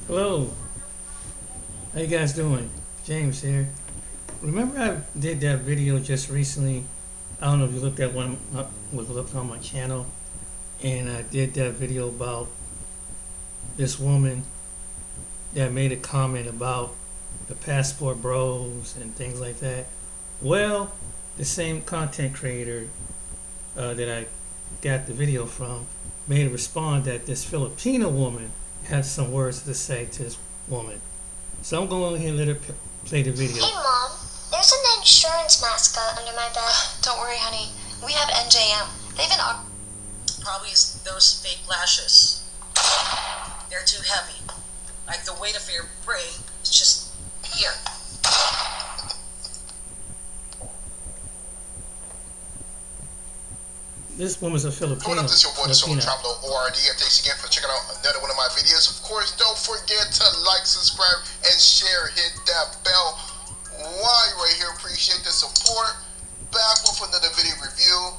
Hello, how you guys doing? James here. Remember I did that video just recently. I don't know if you looked at one was looked on my channel, and I did that video about this woman that made a comment about the passport bros and things like that. Well, the same content creator that I got the video from made a respond that this Filipino woman had some words to say to this woman. So I'm going to let her play the video. Hey Mom, there's an insurance mascot under my bed. Don't worry, honey. We have NJM. They've been probably those fake lashes. They're too heavy. Like the weight of your brain is just here. This woman's a Filipino. What up, this is your boy, the Solo Traveler ORD, and thanks again for checking out another one of my videos. Of course, don't forget to like, subscribe, and share. Hit that bell while you're right here. Appreciate the support. Back with another video review.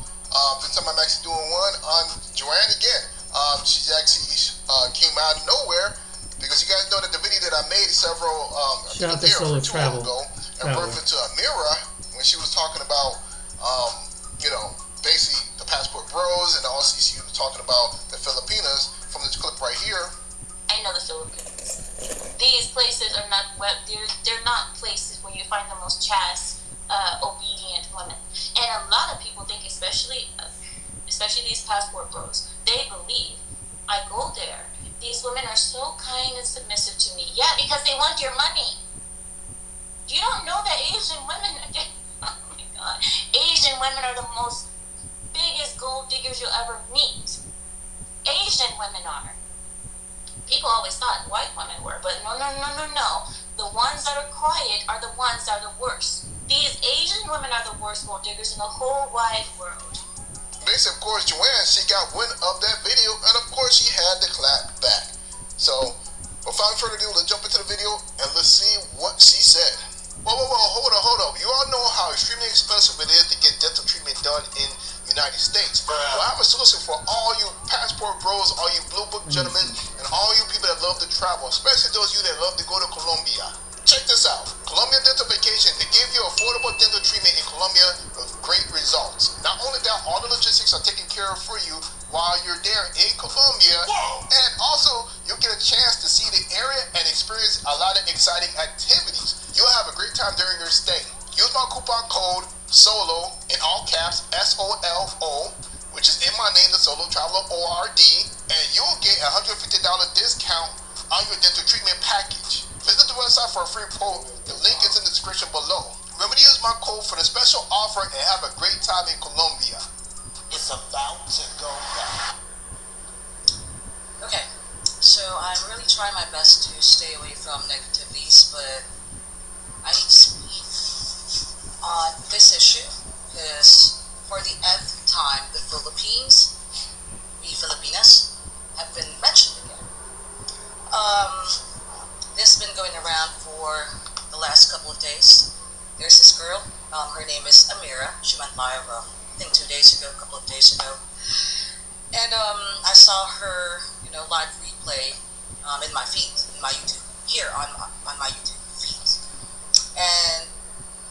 This time I'm actually doing one on Joanne again. She's actually came out of nowhere because you guys know that the video that I made several Shout out to Solo ago in reference to Amerra when she was talking about basically the passport bros, and also she was talking about the Filipinas from this clip right here. I know the Philippines. These places are not they're not places where you find the most chaste, obedient women. And a lot of people think, especially these passport bros, they believe I go there. These women are so kind and submissive to me. Yeah, because they want your money. You don't know that Asian women are. Oh my God, Asian women are the most biggest gold diggers you'll ever meet. Asian women are. People always thought white women were, but no. The ones that are quiet are the ones that are the worst. These Asian women are the worst gold diggers in the whole wide world. Basically, of course, Joanne, she got wind of that video, and of course, she had to clap back. So, without further ado, let's jump into the video, and let's see what she said. Whoa, hold up. You all know how extremely expensive it is to get dental treatment done in United States. Well, I have a solution for all you passport bros, all you blue book gentlemen, and all you people that love to travel, especially those of you that love to go to Colombia. Check this out. Colombia Dental Vacation, they give you affordable dental treatment in Colombia with great results. Not only that, all the logistics are taken care of for you while you're there in Colombia. Whoa. And also, you'll get a chance to see the area and experience a lot of exciting activities. You'll have a great time during your stay. Use my coupon code SOLO, in all caps, SOLO, which is in my name, the Solo Traveler ORD, and you'll get a $150 discount on your dental treatment package. Visit the website for a free quote. The link is in the description below. Remember to use my code for the special offer and have a great time in Colombia. It's about to go down. Okay, so I'm really trying my best to stay away from negativities, but I need to speak on this issue because for the nth time, the Philippines, we Filipinas, have been mentioned again. This has been going around for the last couple of days. There's this girl, her name is Amerra. She went live, I think a couple of days ago. And I saw her, live replay in my feed, in my YouTube, here on my YouTube feed. And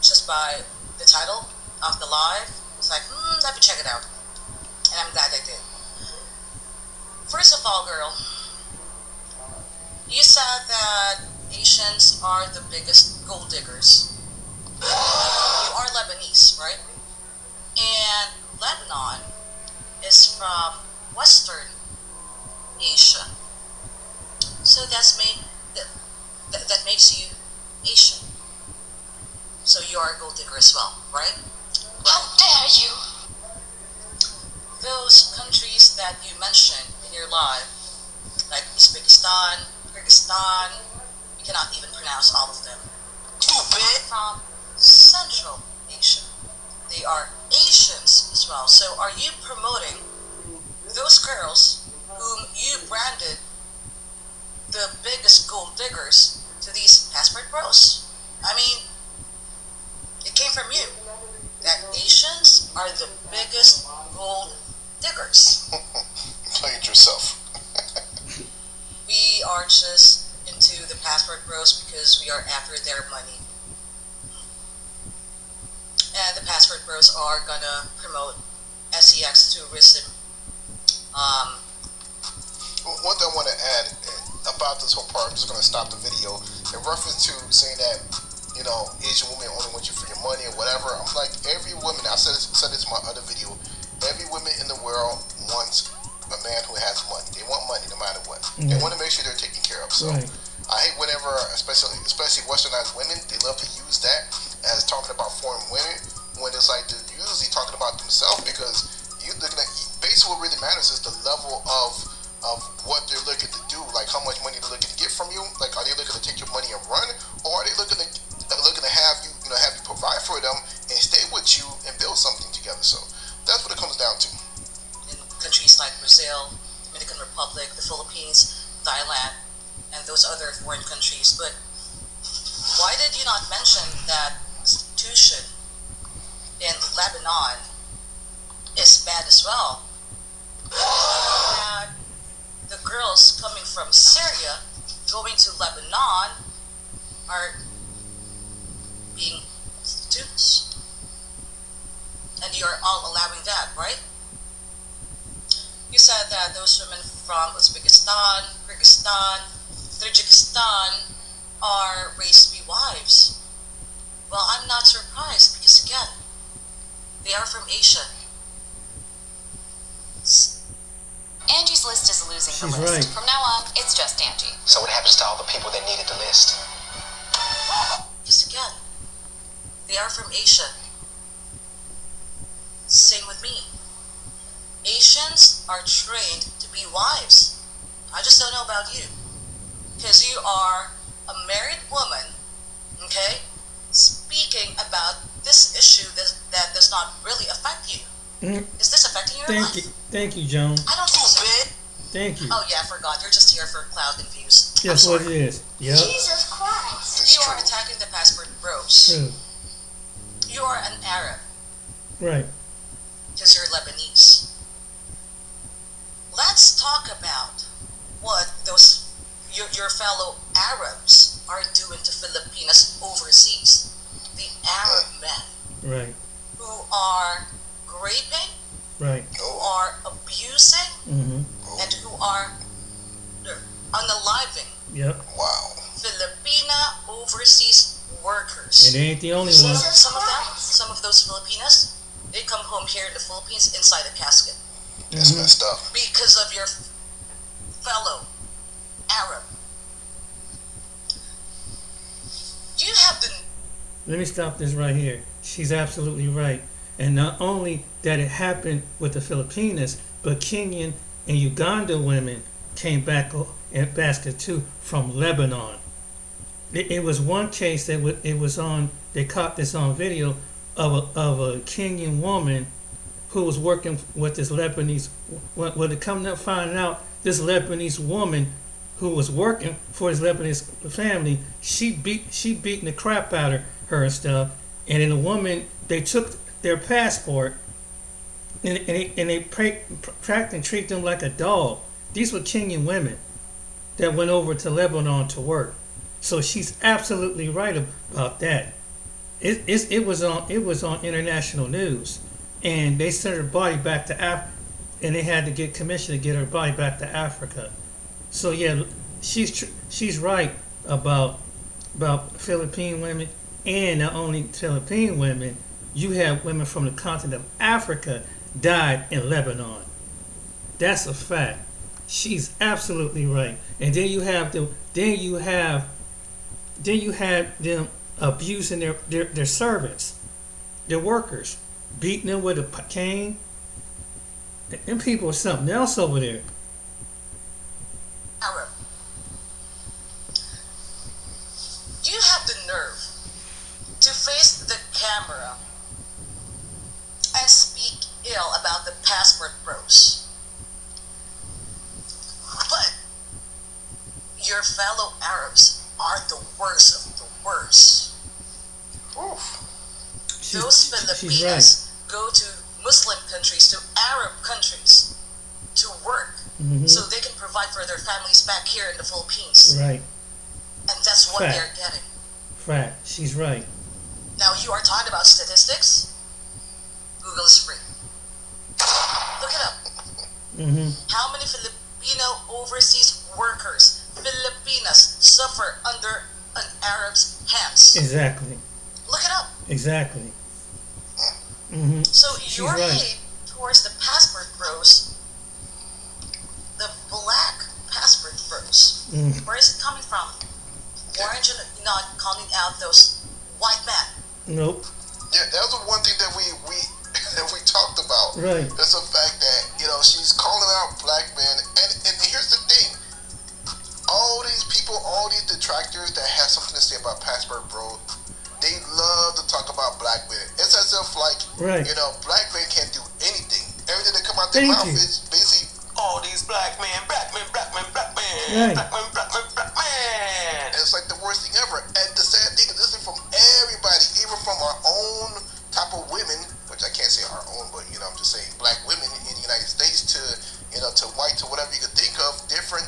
just by the title of the live, it's like, let me check it out. And I'm glad I did. First of all, girl, you said that Asians are the biggest gold diggers. You are Lebanese, right? And Lebanon is from Western Asia. So that makes you Asian. So you are a gold digger as well, right? How dare you! Those countries that you mentioned in your live, like Uzbekistan, Kyrgyzstan, you cannot even pronounce all of them. Too big. From Central Asia. They are Asians as well. So are you promoting those girls whom you branded the biggest gold diggers to these passport bros? I mean, it came from you. That Asians are the biggest gold diggers. Play it yourself. We are just into the passport bros because we are after their money. And the passport bros are gonna promote SEX tourism. One thing I want to add about this whole part, I'm just going to stop the video in reference to saying that, Asian women only want you for your money or whatever. I'm like, every woman, I said this in my other video, every woman in the world wants a man who has money. They want money no matter what. Mm-hmm. They want to make sure they're taken care of. So Right. I hate whenever, especially westernized women, they love to use that as talking about foreign women when it's like they're usually talking about themselves, because you looking at, basically what really matters is the level of what they're looking to do, like how much money they're looking to get from you. Like, are they looking to take your money and run, or are they looking to have you, have you provide for them and stay with you and build something together? So that's what it comes down to. In countries like Brazil, Dominican Republic, the Philippines, Thailand, and those other foreign countries. But why did you not mention that prostitution in Lebanon is bad as well? That the girls coming from Syria going to Lebanon are being prostitutes. And you are all allowing that, right? You said that those women from Uzbekistan, Kyrgyzstan, Tajikistan are raised to be wives. Well, I'm not surprised because, again, they are from Asia. Angie's list is losing the She's list. right. From now on, it's just Angie. So what happens to all the people that needed the list? Because, again, they are from Asia. Same with me. Asians are trained to be wives. I just don't know about you. Because you are a married woman, okay, speaking about this issue that does not really affect you. Is this affecting your life? Thank you, Joan. I don't think so. Thank you. Oh yeah, I forgot. You're just here for cloud and views. That's I'm what sorry. it is. Yep. Jesus Christ. It's You are true. attacking the passport bros. True. You are an Arab Right. because you're Lebanese. Let's talk about what those your fellow Arabs are doing to Filipinas overseas. The Arab men Right. who are raping, Right. who are abusing, Mm-hmm. and who are unaliving Yep. Wow. Filipina overseas workers. And they ain't the only one. Some of those Filipinas, they come home here in the Philippines inside a casket That's Mhm. messed up. because of your fellow Arab. You have the Let me stop this right here. She's absolutely right. And not only that it happened with the Filipinas, but Kenyan and Uganda women came back in basket too from Lebanon. It was one case that it was on. They caught this on video of a Kenyan woman who was working with this Lebanese. When it come to find out, this Lebanese woman who was working for his Lebanese family, she beating the crap out of her and stuff. And then the woman, they took their passport and they tracked and treated them like a dog. These were Kenyan women that went over to Lebanon to work. So she's absolutely right about that. It was on international news, and they sent her body back to Africa, and they had to get commission to get her body back to Africa. So yeah, she's right about Philippine women, and not only Philippine women. You have women from the continent of Africa died in Lebanon. That's a fact. She's absolutely right. And then you have them abusing their servants, their workers, beating them with a cane. And people are something else over there. Arab. You have the nerve to face the camera and speak ill about the passport bros. But your fellow Arabs are the worst of the worst. Oof. Those She's Filipinas go to Muslim countries, to Arab countries, to work Mhm. so they can provide for their families back here in the Philippines. Right. And that's what Fact. they're getting. Fact. She's right. Now, you are talking about statistics? Google is free. Look it up. Mm-hmm. How many Filipino overseas workers, Filipinas, suffer under an Arab's hands? Exactly. Look it up. Exactly. Mm-hmm. So She's your right. hate towards the passport bros, the black passport bros, Mm. where is it coming from? Why aren't you not calling out those white men? Nope. Yeah, that was the one thing that we that we talked about. Right. It's the fact that she's calling out black men, and here's the thing: all these people, all these detractors that have something to say about passport bro, they love to talk about black men. It's as if Right. black men can't do anything. Everything that come out their Thank mouth you. is basically all these black men, black men, black men, black men, Right. black men, black men, black men. And it's like the worst thing ever. And the sad thing is, this is from everybody, even from our own type of women, which I can't say our own, but I'm just saying black women in the United States to to white, to whatever you could think of, different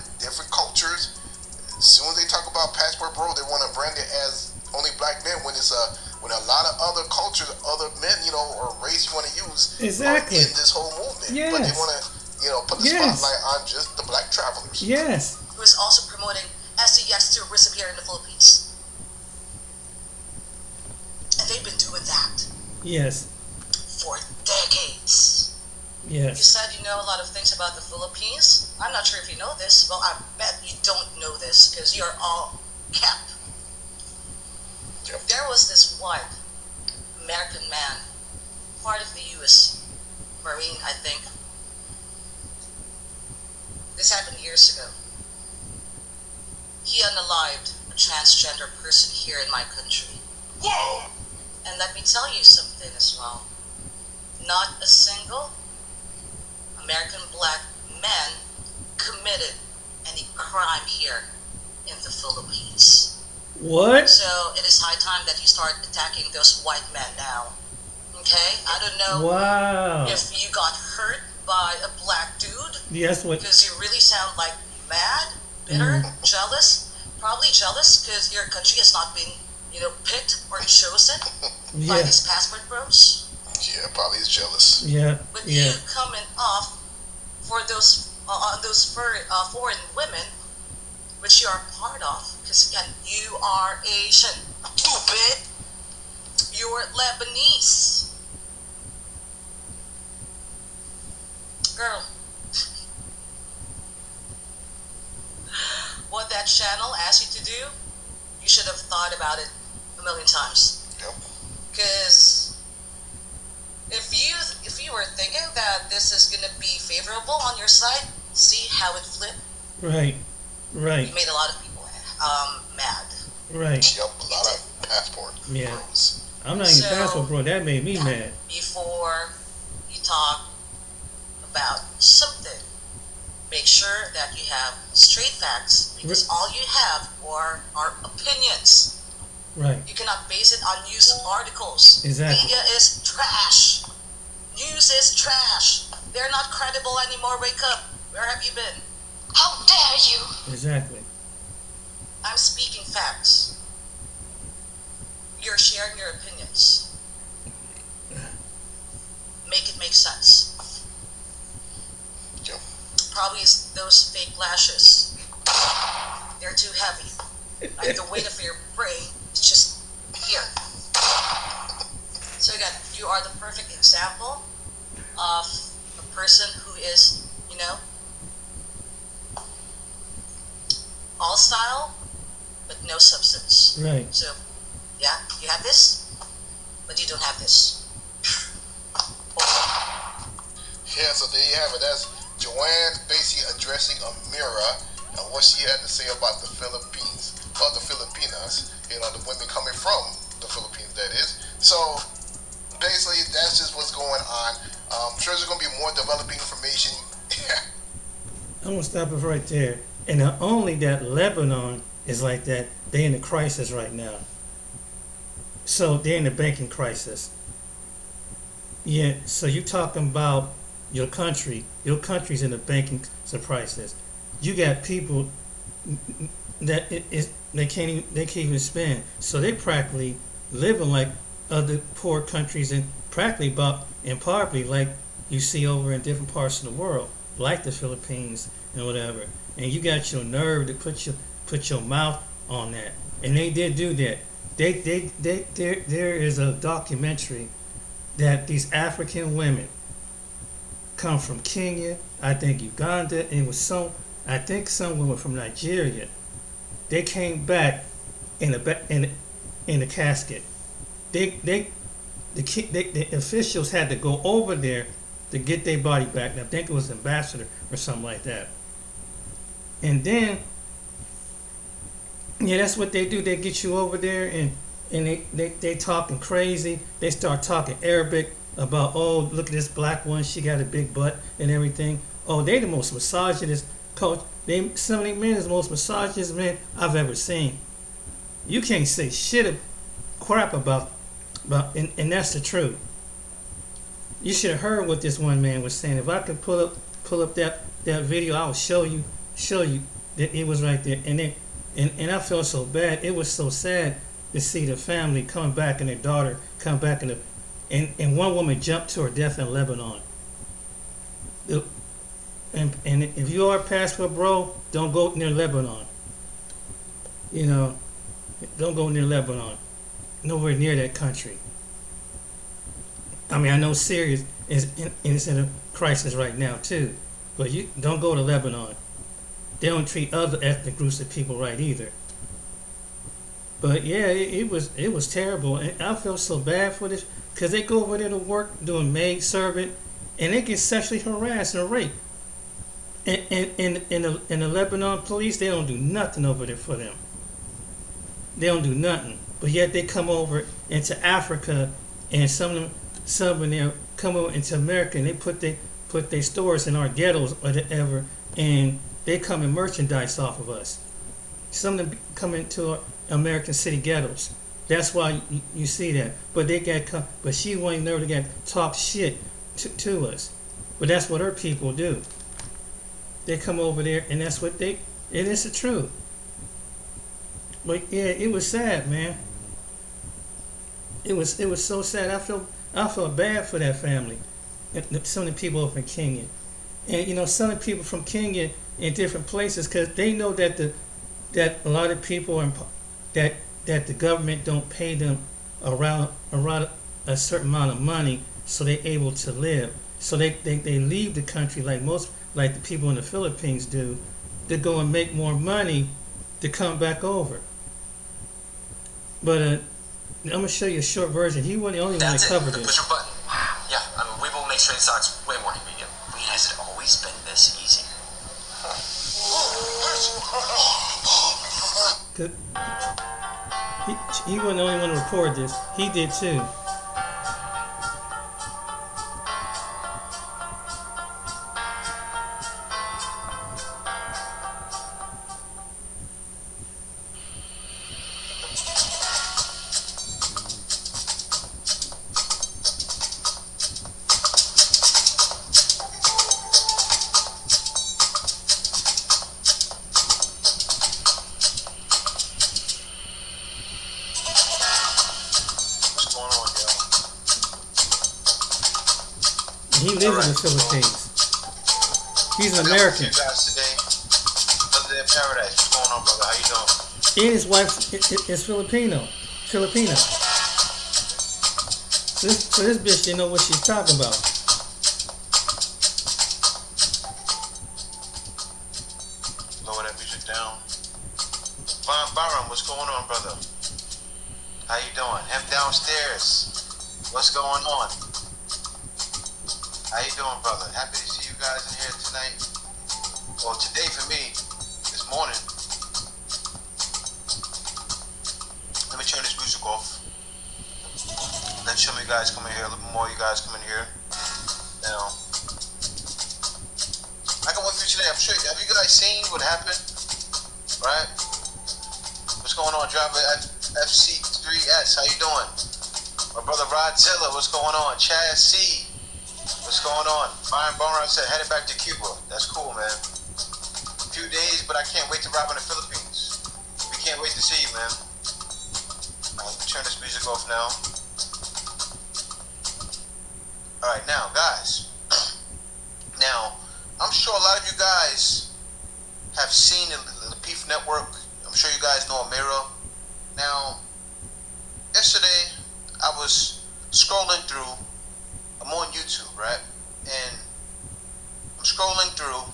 cultures. As soon as they talk about passport bro, they want to brand it as only black men when it's when a lot of other cultures, other men, or race you want to use Exactly. are in this whole movement. But they Yes. want to put the Yes. spotlight on just the black travelers. Yes. Who is also promoting SEX tourism here in the Philippines. And they've been doing that Yes. for decades. You Yes. said you know a lot of things about the Philippines. I'm not sure if you know this. Well, I bet you don't know this because you're all cap. Yep. There was this white American man, part of the U.S. Marine, I think. This happened years ago. He unalived a transgender person here in my country. Whoa! And let me tell you something as well. Not a single American black man committed any crime here in the Philippines. What? So it is high time that you start attacking those white men now. Okay? I don't know Wow. if you got hurt by a black dude Yes. What? because you really sound like mad, bitter, jealous. Probably jealous because your country has not been, picked or chosen by Yeah. these passport bros. Yeah, probably is jealous. Yeah. But Yeah. you coming off for those foreign women, which you are part of, because again, you are Asian. Stupid. You're Lebanese. Girl. What that channel asked you to do, you should have thought about it a million times. Yep. Because if you were thinking that this is gonna be favorable on your side, see how it flipped. Right. Right. You made a lot of people mad. Right. Yep, a lot of passport Yeah. bros. I'm not even So- passport bro. That made me mad. Before you talk about something, make sure that you have straight facts because all you have are opinions. Right. You cannot base it on news articles. Exactly. Media is trash. News is trash. They're not credible anymore. Wake up. Where have you been? How dare you? Exactly. I'm speaking facts. You're sharing your opinions. Make it make sense. Yep. Probably it's those fake lashes. They're too heavy. Like the weight of your brain is just here. So again, you are the perfect example of a person who is, all style, but no substance. Right. So, yeah, you have this, but you don't have this. Yeah, so there you have it. That's Joanne basically addressing Amerra and what she had to say about the Philippines, or the Filipinas, the women coming from the Philippines, that is. So basically, that's just what's going on. I'm sure there's going to be more developing information. I'm gonna stop it right there. And not only that, Lebanon is like that. They're in a crisis right now. So they're in a banking crisis. Yeah. So you talking about your country? Your country's in a banking crisis. You got people that they can't even spend. So they practically living like other poor countries and practically about in poverty like you see over in different parts of the world, like the Philippines and whatever. And you got your nerve to put your mouth on that. And they did do that. There is a documentary that these African women come from Kenya, I think Uganda, and it was I think some women from Nigeria. They came back in the casket. The officials had to go over there to get their body back. I think it was ambassador or something like that. And then, yeah, that's what they do. They get you over there and they talking crazy. They start talking Arabic about, oh, look at this black one, she got a big butt and everything. Oh, they the most misogynist coach. Some of these men is the most misogynist men I've ever seen. You can't say shit of crap about and that's the truth. You should have heard what this one man was saying. If I could pull up that video, I will show you that it was right there. And I felt so bad. It was so sad to see the family come back and their daughter come back and one woman jumped to her death in Lebanon. And if you are a passport bro, don't go near Lebanon. You know, don't go near Lebanon. Nowhere near that country. I mean, I know Syria is in a crisis right now too, but you don't go to Lebanon. They don't treat other ethnic groups of people right either. But yeah, it was terrible, and I felt so bad for this because they go over there to work doing maid servant, and they get sexually harassed and raped. And the Lebanon police, they don't do nothing over there for them. They don't do nothing. But yet they come over into Africa, and some of them come over into America, and they put their stores in our ghettos or whatever, and they come and merchandise off of us. Some of them come into our American city ghettos. That's why you see that. But they but she won't never get talk shit to us. But that's what her people do. They come over there, and that's what and it's the truth. But yeah, it was sad, man. It was so sad. I felt bad for that family. Some of the people over in Kenya, and some of the people from Kenya in different places, because they know that that a lot of people that the government don't pay them around a certain amount of money, so they're able to live. So they leave the country like the people in the Philippines do, to go and make more money to come back over. But I'm gonna show you a short version. He wasn't the only one that covered it. Push your button. Yeah, I mean, we will make sure it's way more convenient. Has it always been this easy? He wasn't the only one to record this. He did too. He lives in the Philippines. He's an American. Brother in paradise. What's going on, brother? How you doing? And his wife is Filipino. So this bitch didn't know what she's talking about. Lower that music down. Byron, what's going on, brother? How you doing? Him downstairs. What's going on? How you doing, brother? Happy to see you guys in here tonight. Well, today for me, this morning. Let me turn this music off. Let's show me you guys come in here. A little more you guys come in here. Now, I can wait for you today. I'm sure. Have you guys seen what happened? Right? What's going on, driver FC3S? How you doing? My brother Rodzilla, what's going on? Chaz C. What's going on? Brian Bonner said headed back to Cuba. That's cool, man. A few days, but I can't wait to rob in the Philippines. to see you, man. Let me turn this music off now. Alright, now, guys. Now, I'm sure a lot of you guys have seen the Lapeef network. I'm sure you guys know Amerra. Now, yesterday, I was scrolling through. I'm on YouTube, right? And I'm scrolling through,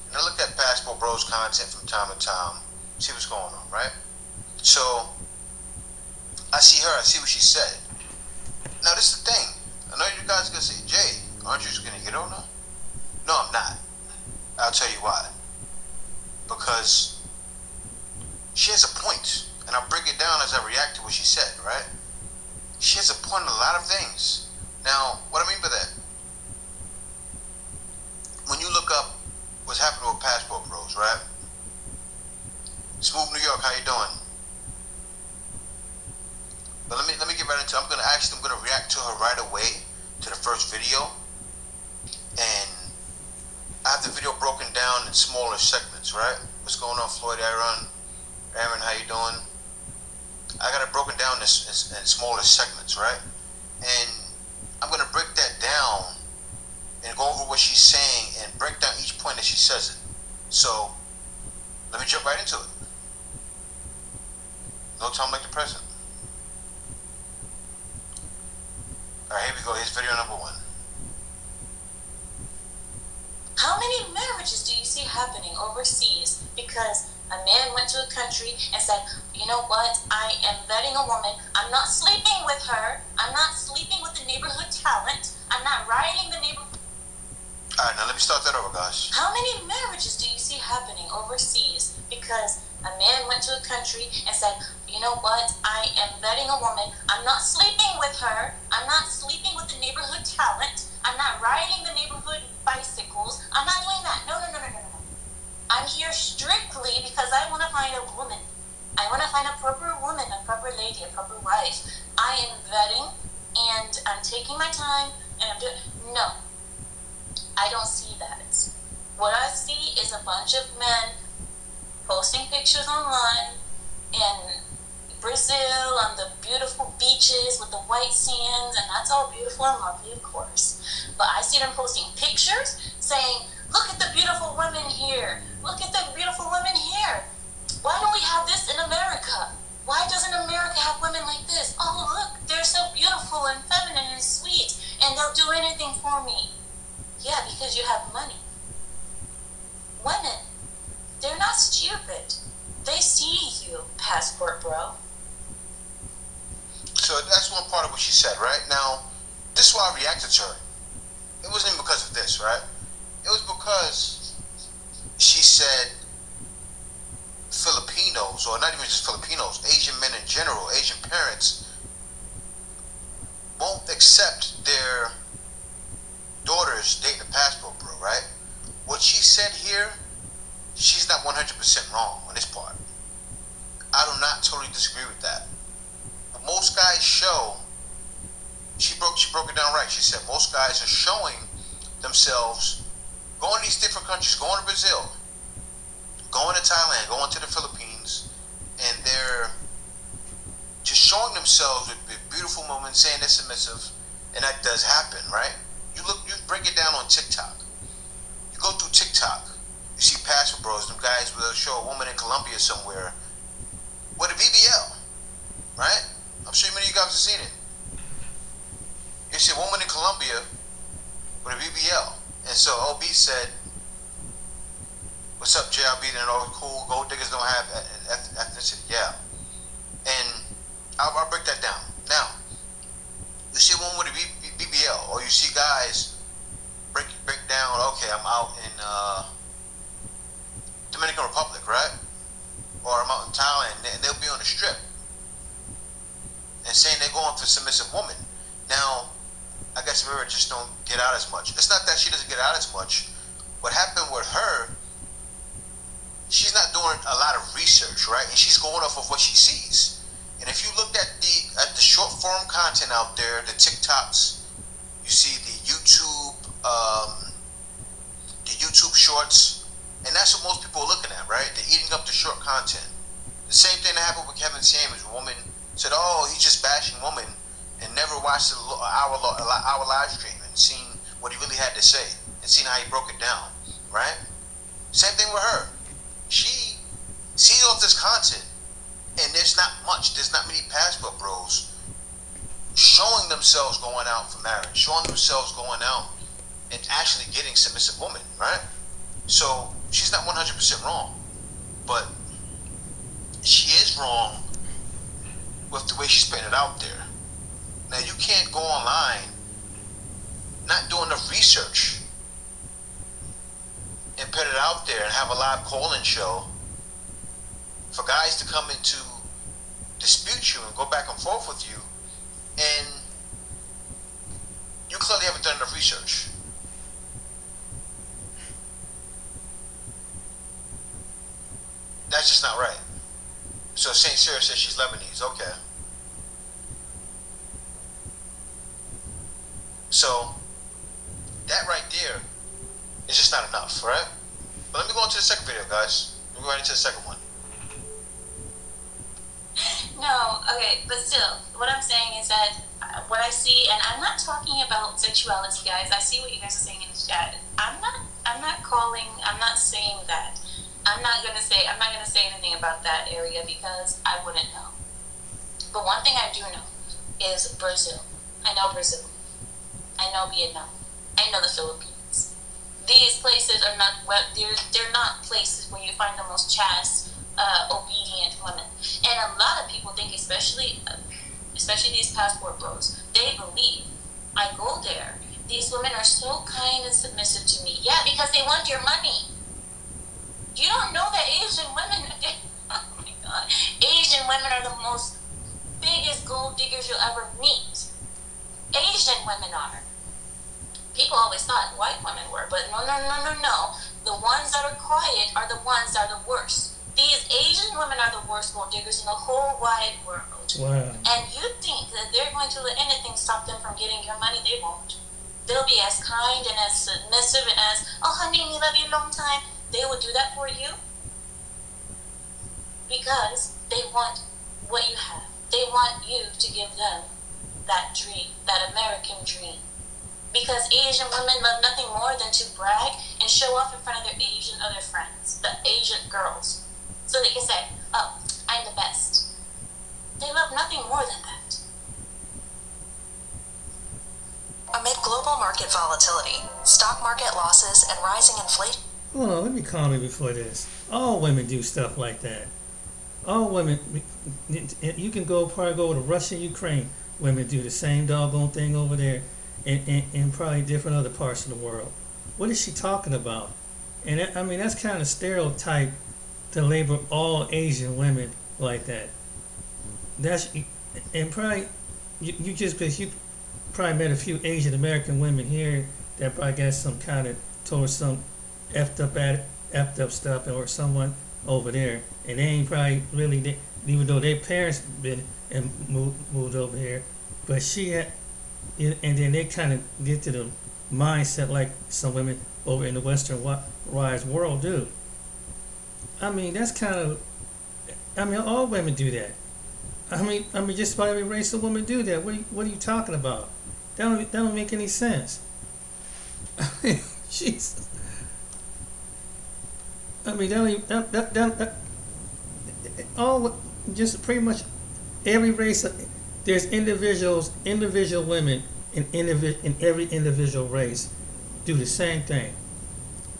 and I look at Passport Bros content from time to time, see what's going on, right? So, I see her, I see what she said. Now, this is the thing. I know you guys are going to say, Jay, aren't you just going to get on her? No, I'm not. I'll tell you why. Because she has a point, and I'll break it down as I react to what she said, right? She has a point in a lot of things. Now, what I mean by that, when you look up what's happening with Passport Bros, right? Smooth New York, how you doing? But let me get right into it. I'm gonna react to her right away to the first video. And I have the video broken down in smaller segments, right? What's going on, Floyd, Aaron, how you doing? I got it broken down in smaller segments, right? And I'm gonna break that down and go over what she's saying and break down each point that she says it. So let me jump right into it. No time like the present. Alright, here we go. Here's video number 1. How many marriages do you see happening overseas because a man went to a country and said, you know what, I am vetting a woman, I'm not sleeping with her, I'm not sleeping with the neighborhood talent, I'm not riding the neighborhood. Alright, now let me start that over, guys. How many marriages do you see happening overseas because a man went to a country and said, you know what, I am vetting a woman, I'm not sleeping with her, I'm not sleeping with the neighborhood talent, I'm not riding the neighborhood bicycles, I'm not doing that. No. I'm here strictly because I want to find a woman. I want to find a proper woman, a proper lady, a proper wife. I am vetting and I'm taking my time and I'm doing. No, I don't see that. What I see is a bunch of men posting pictures online in Brazil on the beautiful beaches with the white sands, and that's all beautiful and lovely, of course. But I see them posting pictures saying, look at the beautiful women here. Look at the beautiful women here. Why don't we have this in America? Why doesn't America have women like this? Oh, look, they're so beautiful and feminine and sweet, and they'll do anything for me. Yeah, because you have money. Women, they're not stupid. They see you, Passport Bro. So that's one part of what she said, right? Now, this is why I reacted to her. It wasn't even because of this, right? It was because she said Filipinos, or not even just Filipinos, Asian men in general, Asian parents, won't accept their daughters dating a Passport Bro, right? What she said here, she's not 100% wrong on this part. I do not totally disagree with that. But most guys show, she broke it down right. She said most guys are showing themselves going to these different countries, going to Brazil, going to Thailand, going to the Philippines, and they're just showing themselves with beautiful women, saying they're submissive, and that does happen, right? You break it down on TikTok. You go through TikTok, you see Passport Bros, them guys will show a woman in Colombia somewhere with a BBL, right? I'm sure many of you guys have seen it. You see a woman in Colombia with a BBL. And so OB said, what's up, JLB? They're all cool. Gold diggers don't have ethnicity. Yeah. And I'll break that down. Now, you see a woman with a BBL, or you see guys break down, okay, I'm out in Dominican Republic, right? Or I'm out in Thailand, and they'll be on the strip and saying they're going for submissive woman. Now, I guess Amerra just don't get out as much. It's not that she doesn't get out as much. What happened with her, she's not doing a lot of research, right? And she's going off of what she sees. And if you look at the short form content out there, the TikToks, you see the YouTube shorts, and that's what most people are looking at, right? They're eating up the short content, the The same thing that happened with Kevin Samuels. A woman said, "Oh, he's just bashing women," and never watched an hour live stream and seen what he really had to say and seen how he broke it down. Right? Same thing with her. She sees all this content, and there's not many passport bros showing themselves going out for marriage, showing themselves going out and actually getting submissive women, right? So she's not 100% wrong, but she is wrong with the way she's putting it out there. Now you can't go online not doing enough research and put it out there and have a live call-in show for guys to come in to dispute you and go back and forth with you, and you clearly haven't done enough research. That's just not right. So St. Sarah says she's Lebanese. Okay. So that right there is just not enough, right? But let me go on to the second video, guys. Let me go right into the second one. No, okay, but still, what I'm saying is that what I see, and I'm not talking about sexuality, guys. I see what you guys are saying in the chat. I'm not saying that. I'm not gonna say anything about that area because I wouldn't know. But one thing I do know is Brazil. I know Brazil. I know Vietnam. I know the Philippines. These places are not they're not places where you find the most chaste, obedient women. And a lot of people think, especially these passport bros, they believe I go there. These women are so kind and submissive to me. Yeah, because they want your money. You don't know that Asian women, oh my God, Asian women are the most biggest gold diggers you'll ever meet. Asian women are. People always thought white women were, but no. The ones that are quiet are the ones that are the worst. These Asian women are the worst gold diggers in the whole wide world. Wow. And you think that they're going to let anything stop them from getting your money? They won't. They'll be as kind and as submissive and as, oh honey, we love you a long time. They will do that for you because they want what you have. They want you to give them that dream, that American dream. Because Asian women love nothing more than to brag and show off in front of their Asian other friends, the Asian girls. So they can say, oh, I'm the best. They love nothing more than that. Amid global market volatility, stock market losses, and rising inflation. Hold on, let me comment before this. All women do stuff like that. All women, you can probably go to Russia, Ukraine. Women do the same doggone thing over there in probably different other parts of the world. What is she talking about? And that's kind of stereotype to label all Asian women like that. And probably, you just because you probably met a few Asian American women here that probably got some kind of told some effed up stuff, or someone over there, and they ain't probably really, even though their parents been and moved over here, but she had, and then they kind of get to the mindset like some women over in the westernized world do. That's kind of, all women do that. Just about every race of women do that. What are you talking about? That don't make any sense. Jesus. Just pretty much every race. There's individual women in every individual race do the same thing.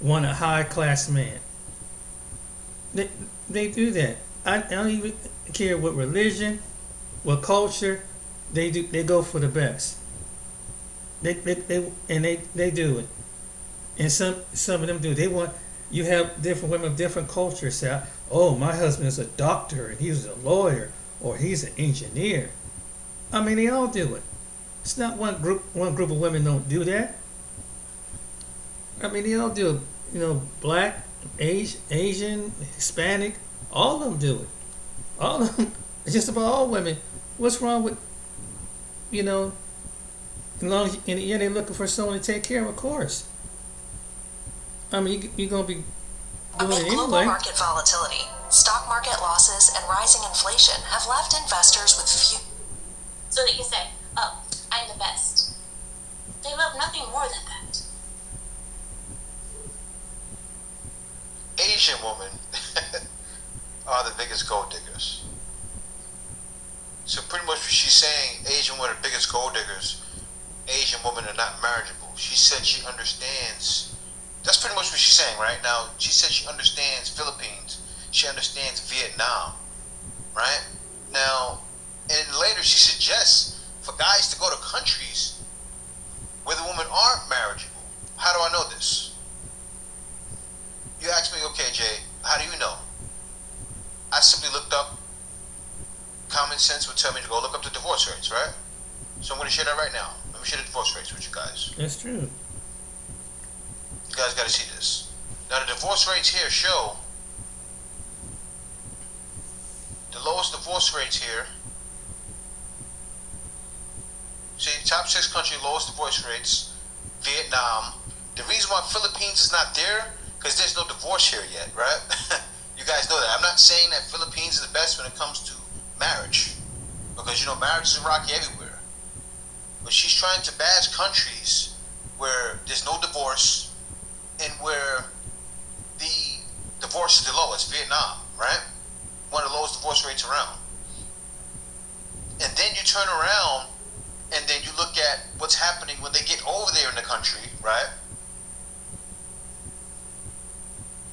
Want a high class man. They do that. I don't even care what religion, what culture. They go for the best. They do it, and some of them do. They want. You have different women of different cultures say, oh, my husband is a doctor and he's a lawyer or he's an engineer. They all do it. It's not one group of women don't do that. They all do it. Black, Asian, Hispanic, all of them do it. All of them, just about all women. What's wrong with, as long as, and they're looking for someone to take care of course. You're going to be doing Amid it global anyway. market volatility, stock market losses, and rising rising inflation have left investors with few. So they can say, oh, I'm the best. They love nothing more than that. Asian women are the biggest gold diggers. So pretty much what she's saying, Asian women are the biggest gold diggers. Asian women are not marriageable. She said she understands. That's pretty much what she's saying right now. She said she understands Philippines. She understands Vietnam, right? Now, and later she suggests for guys to go to countries where the women aren't marriageable. How do I know this? You ask me, okay, Jay, how do you know? I simply looked up. Common sense would tell me to go look up the divorce rates, right? So I'm going to share that right now. Let me share the divorce rates with you guys. That's true. You guys got to see this. Now the divorce rates here show the lowest divorce rates here. See, top 6 country lowest divorce rates, Vietnam. The reason why Philippines is not there, because there's no divorce here yet, right? You guys know that. I'm not saying that Philippines is the best when it comes to marriage, because you know marriage is rocky everywhere. But she's trying to bash countries where there's no divorce and where the divorce is the lowest. Vietnam, right? One of the lowest divorce rates around. And then you turn around and then you look at what's happening when they get over there in the country, right?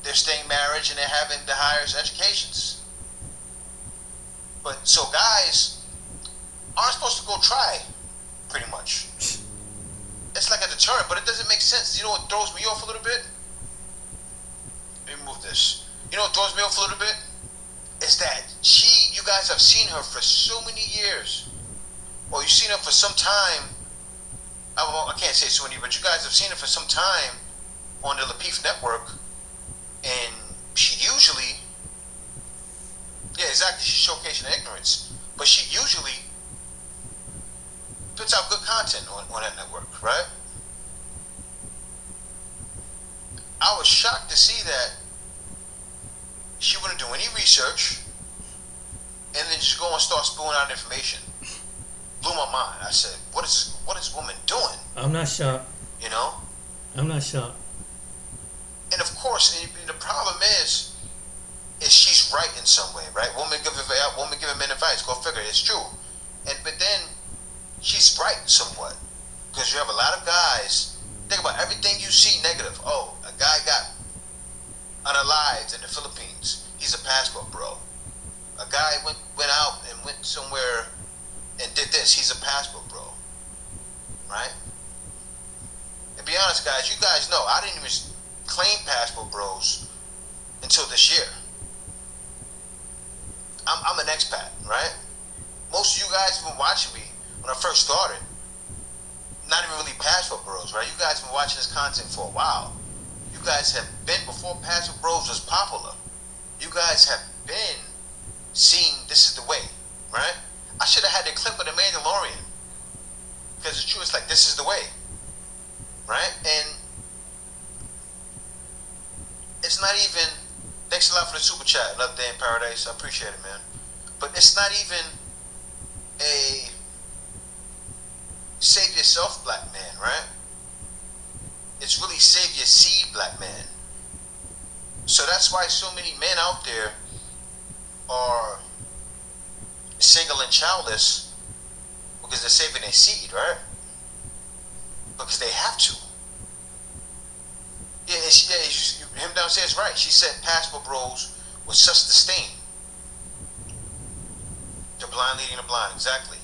They're staying married and they're having the highest educations. But so guys aren't supposed to go try, pretty much. It's like a deterrent, but it doesn't make sense. You know what throws me off a little bit? Let me move this. You know what throws me off a little bit? Is that you guys have seen her for so many years. Or you've seen her for some time. I can't say so many, but you guys have seen her for some time on the Lapeef network. And she usually, yeah, exactly, she's showcasing ignorance. But she usually puts out good content on that network, right? I was shocked to see that she wouldn't do any research and then just go and start spewing out information. Blew my mind. I said, what is this woman doing? I'm not shocked. You know? I'm not shocked. And of course, the problem is she's right in some way, right? Woman giving men advice. Go figure. It's true. But then she's right somewhat, because you have a lot of guys. Think about everything you see negative. Oh, a guy got unalived in the Philippines. He's a passport bro. A guy went out and went somewhere and did this. He's a passport bro, right? And be honest, guys. You guys know I didn't even claim passport bros until this year. I'm an expat, right? Most of you guys have been watching me when I first started. Not even really passport bros, right? You guys have been watching this content for a while. You guys have been before passport bros was popular. You guys have been seeing this is the way, right? I should have had the clip of the Mandalorian, because it's true. It's like, this is the way, right? And it's not even, thanks a lot for the super chat, Another Day in Paradise, I appreciate it, man. But it's not even a save yourself black man, right? It's really save your seed black man. So that's why so many men out there are single and childless, because they're saving their seed, right? Because they have to. Him downstairs, right? She said passport bros with such disdain. The blind leading the blind, exactly.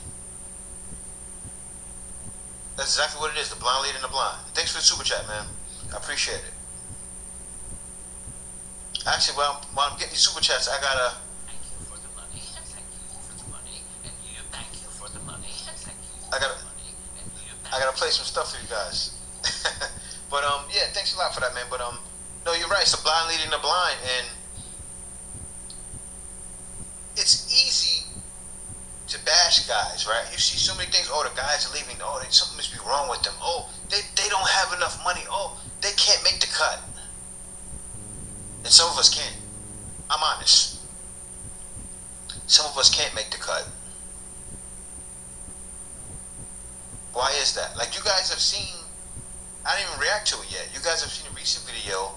That's exactly what it is, the blind leading the blind. Thanks for the super chat, man. I appreciate it. Actually, while I'm getting these super chats, I gotta. Thank you for the money, and thank you for the money, and you thank you for the money, and thank you for the money, and you thank I gotta play some stuff for you guys. But yeah, thanks a lot for that, man. But no, you're right. It's the blind leading the blind, and it's easy to bash guys, right? You see so many things. Oh, the guys are leaving. Oh, something must be wrong with them. Oh, they don't have enough money. Oh, they can't make the cut. And some of us can't. I'm honest. some of us can't make the cut. Why is that? Like, you guys have seen, I didn't even react to it yet. You guys have seen a recent video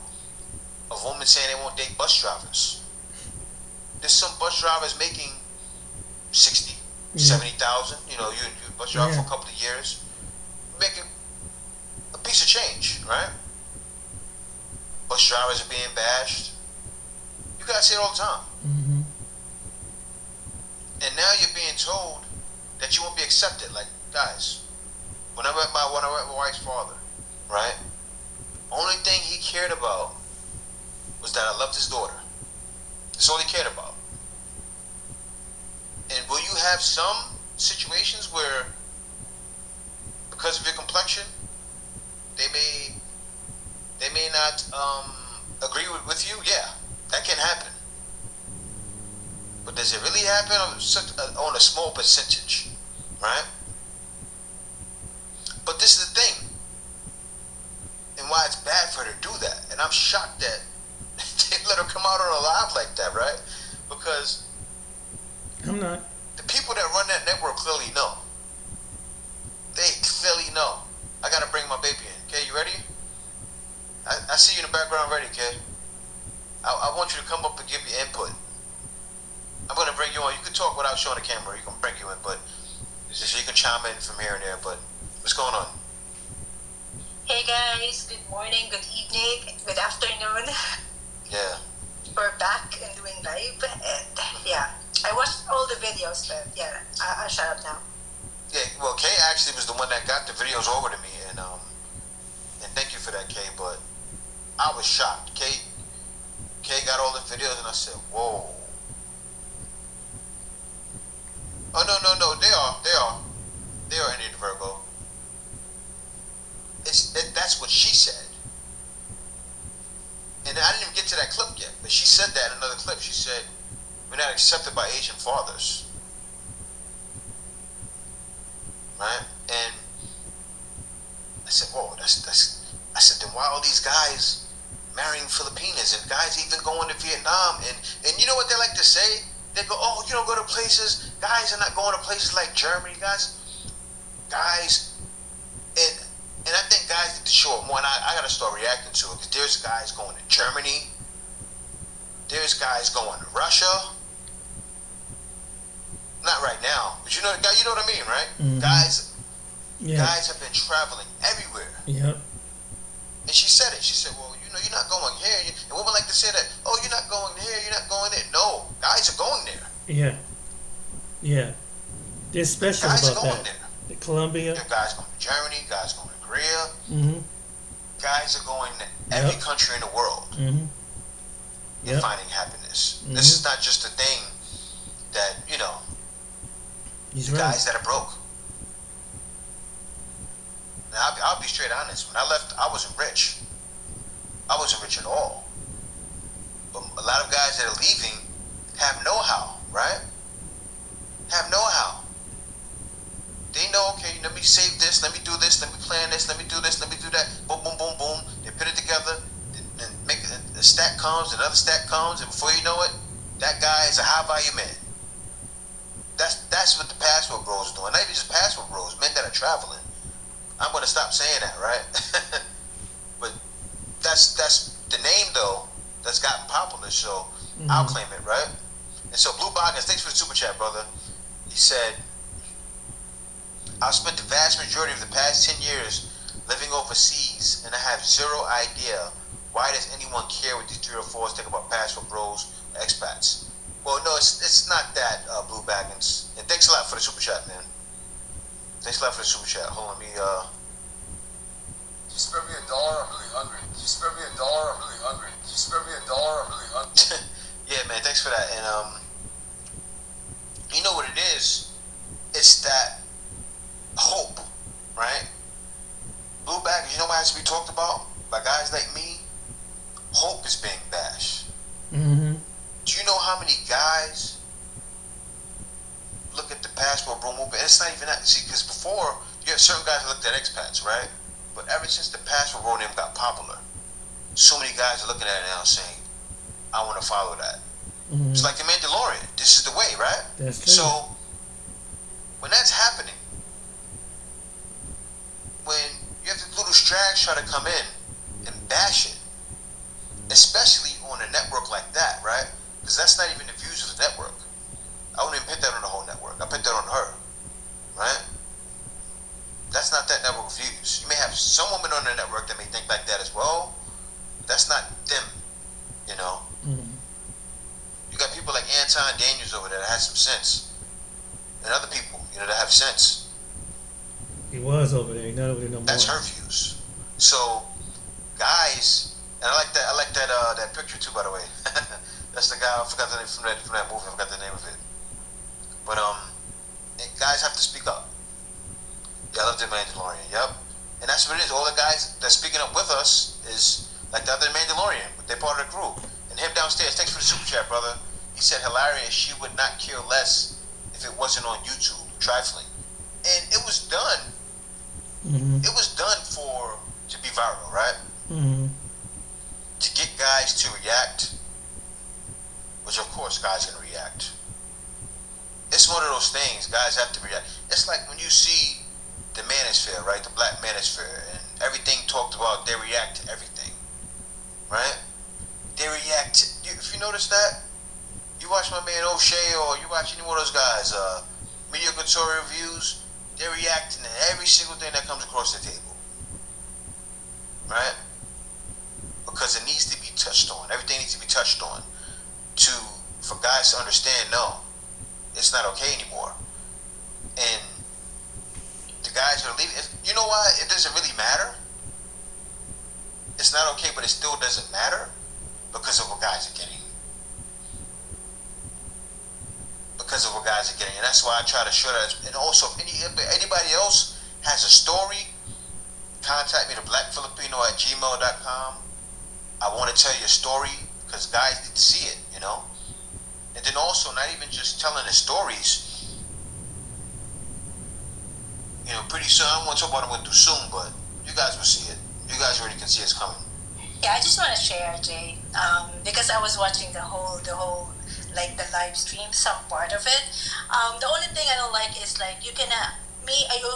of women saying they won't date bus drivers. There's some bus drivers making 60, 70,000. You know, you bus driver for a couple of years, making a piece of change, right? Bus drivers are being bashed. You guys see it all the time. Mm-hmm. And now you're being told that you won't be accepted. Like, guys, when I met my wife's father, right? Only thing he cared about was that I loved his daughter. That's all he cared about. And will you have some situations where, because of your complexion, they may not agree with you? Yeah, that can happen. But does it really happen on a small percentage, right? But this is the thing, and why it's bad for her to do that. And I'm shocked that they let her come out on a live like that, right? Because I'm not. the people that run that network clearly know. They clearly know. I gotta bring my baby in. Okay, you ready? I see you in the background ready, okay? I want you to come up and give your input. I'm gonna bring you on. You can talk without showing the camera. You can bring you in, but so you can chime in from here and there. But what's going on? Hey guys, good morning, good evening, good afternoon. Yeah. We're back and doing live, and yeah, I watched all the videos, but yeah, I'll shut up now. Yeah. Well, Kay actually was the one that got the videos over to me, and thank you for that, Kay. But I was shocked. Kay got all the videos, and I said, "Whoa." Oh no, they are Indian Virgo. That's what she said, and I didn't even get to that clip yet. But she said that in another clip. She said, "We're not accepted by Asian fathers," right? And I said, "Whoa, that's." I said, "Then why all these guys marrying Filipinas and guys even going to Vietnam?" And you know what they like to say? They go, "Oh, you don't go to places. Guys are not going to places like Germany, guys." And I think guys need to show up more. And I got to start reacting to it, because there's guys going to Germany. There's guys going to Russia. Not right now, but you know what I mean, right? Mm-hmm. Guys have been traveling everywhere. Yep. And she said it. She said, "Well, you know, you're not going here." And women like to say that, "Oh, you're not going here, you're not going there." No, guys are going there. Yeah. They're special guys about are going that. there. The Colombia. There are guys going to Germany, guys going to Korea. Mm-hmm. Guys are going to every country in the world. Mm-hmm. And finding happiness. Mm-hmm. This is not just a thing that, you know, He's the right. guys that are broke. Now, I'll be straight honest. When I left, I wasn't rich. I wasn't rich at all. But a lot of guys that are leaving have know-how, right? Have know-how. They know, okay, let me save this, let me do this, let me plan this, let me do this, let me do that. Boom, boom, boom, boom. They put it together, and make a stack comes, another stack comes, and before you know it, that guy is a high-value man. That's what the passport bros are doing. Not even just passport bros, men that are traveling. I'm going to stop saying that, right? But that's the name, though, that's gotten popular, so I'll claim it, right? And so Blue Boggins, thanks for the super chat, brother. He said, "I've spent the vast majority of the past 10 years living overseas, and I have zero idea why does anyone care what these 3 or 4s think about passport bros or expats." Well, no, it's not that, Blue Baggins. And thanks a lot for the super chat, man. Thanks a lot for the super chat. Hold on, let me, You spare me $1, I'm really hungry. You spare me $1, I'm really hungry. You spare me $1, I'm really hungry. Yeah, man, thanks for that. And, you know what it is? It's that hope, right? Blue Baggins, you know what has to be talked about by guys like me? Hope is being bashed. Mm-hmm. Do you know how many guys look at the passport bro movement? And it's not even that. See, because before, you had certain guys that looked at expats, right? But ever since the passport bro name got popular, so many guys are looking at it now saying, "I want to follow that." Mm-hmm. It's like the Mandalorian. This is the way, right? That's true. So when that's happening, when you have the little strags try to come in and bash it, especially on a network like that, right? Because that's not even the views of the network. I wouldn't even put that on the whole network. I put that on her, right? That's not that network views. You may have some women on the network that may think like that as well. That's not them, you know. Mm-hmm. You got people like Anton Daniels over there that has some sense, and other people, you know, that have sense. He was over there. He's not over there no more. That's her views. So, guys, and I like that. I like that picture too. By the way, that's the guy. I forgot the name from that movie. I forgot the name of it. But guys have to speak up. Yeah, I love the Mandalorian. Yep, and that's what it is. All the guys that's speaking up with us is like the other Mandalorian. They're part of the group. And him downstairs. Thanks for the super chat, brother. He said hilarious. She would not care less if it wasn't on YouTube. Trifling, and it was done. Mm-hmm. It was done to be viral, right? Mm-hmm. To get guys to react, which of course guys are gonna react. It's one of those things, guys have to react. It's like when you see the manosphere, right? The black manosphere, and everything talked about, they react to everything, right? They react. If you notice that, you watch my man O'Shea, or you watch any one of those guys, Mediocre Tour Reviews, they're reacting to every single thing that comes across the table, right? Because it needs to be touched on. Everything needs to be touched on for guys to understand, no, it's not okay anymore. And the guys are leaving. You know why it doesn't really matter? It's not okay, but it still doesn't matter because of what guys are getting. Because of what guys are getting. And that's why I try to show that. And also, if anybody else has a story, contact me, theblackfilipino@gmail.com. I want to tell you a story because guys need to see it, you know? And then also, not even just telling the stories. You know, pretty soon, I don't want to talk about it when too soon, but you guys will see it. You guys already can see it's coming. Yeah, I just want to share, Jay, because I was watching the whole, like the live stream, some part of it. The only thing I don't like is like you can, I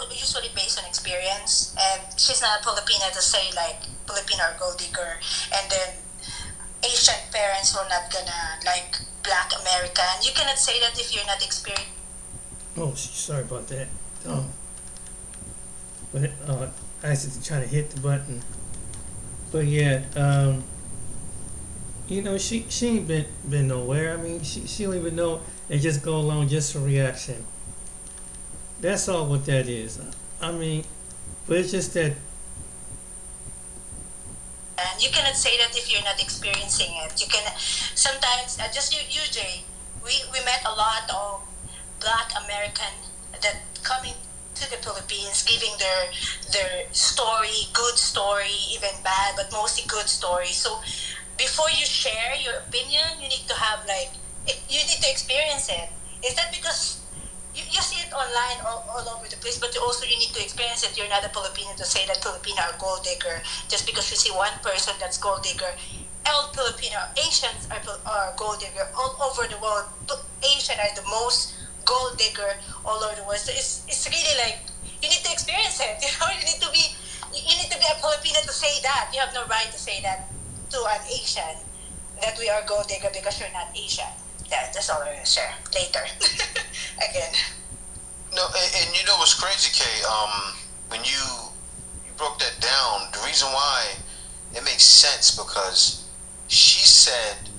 usually based on experience, and she's not Filipina to say like Filipino or gold digger, and then Asian parents were not gonna like Black American. You cannot say that if you're not experienced. Oh, sorry about that. But I was trying to hit the button. But yeah, you know, she ain't been nowhere. I mean, she don't even know and just go along just for reaction. That's all what that is. I mean, but it's just that. And you cannot say that if you're not experiencing it. You can sometimes just you Jay. We met a lot of Black American that coming to the Philippines, giving their story, good story, even bad, but mostly good story. So before you share your opinion, you need to have like you need to experience it. Is that because you see it online all over the place, but you need to experience it. You're not a Filipino to say that Filipino are gold digger just because you see one person that's gold digger. All Filipino Asians are gold digger all over the world. Asian are the most gold digger all over the world. So it's really like you need to experience it. You know, you need to be a Filipino to say that. You have no right to say that to an Asian that we are gold digger because you're not Asian. That's all I'm gonna share later. Again. No, and you know what's crazy, Kay? When you broke that down, the reason why it makes sense because she said,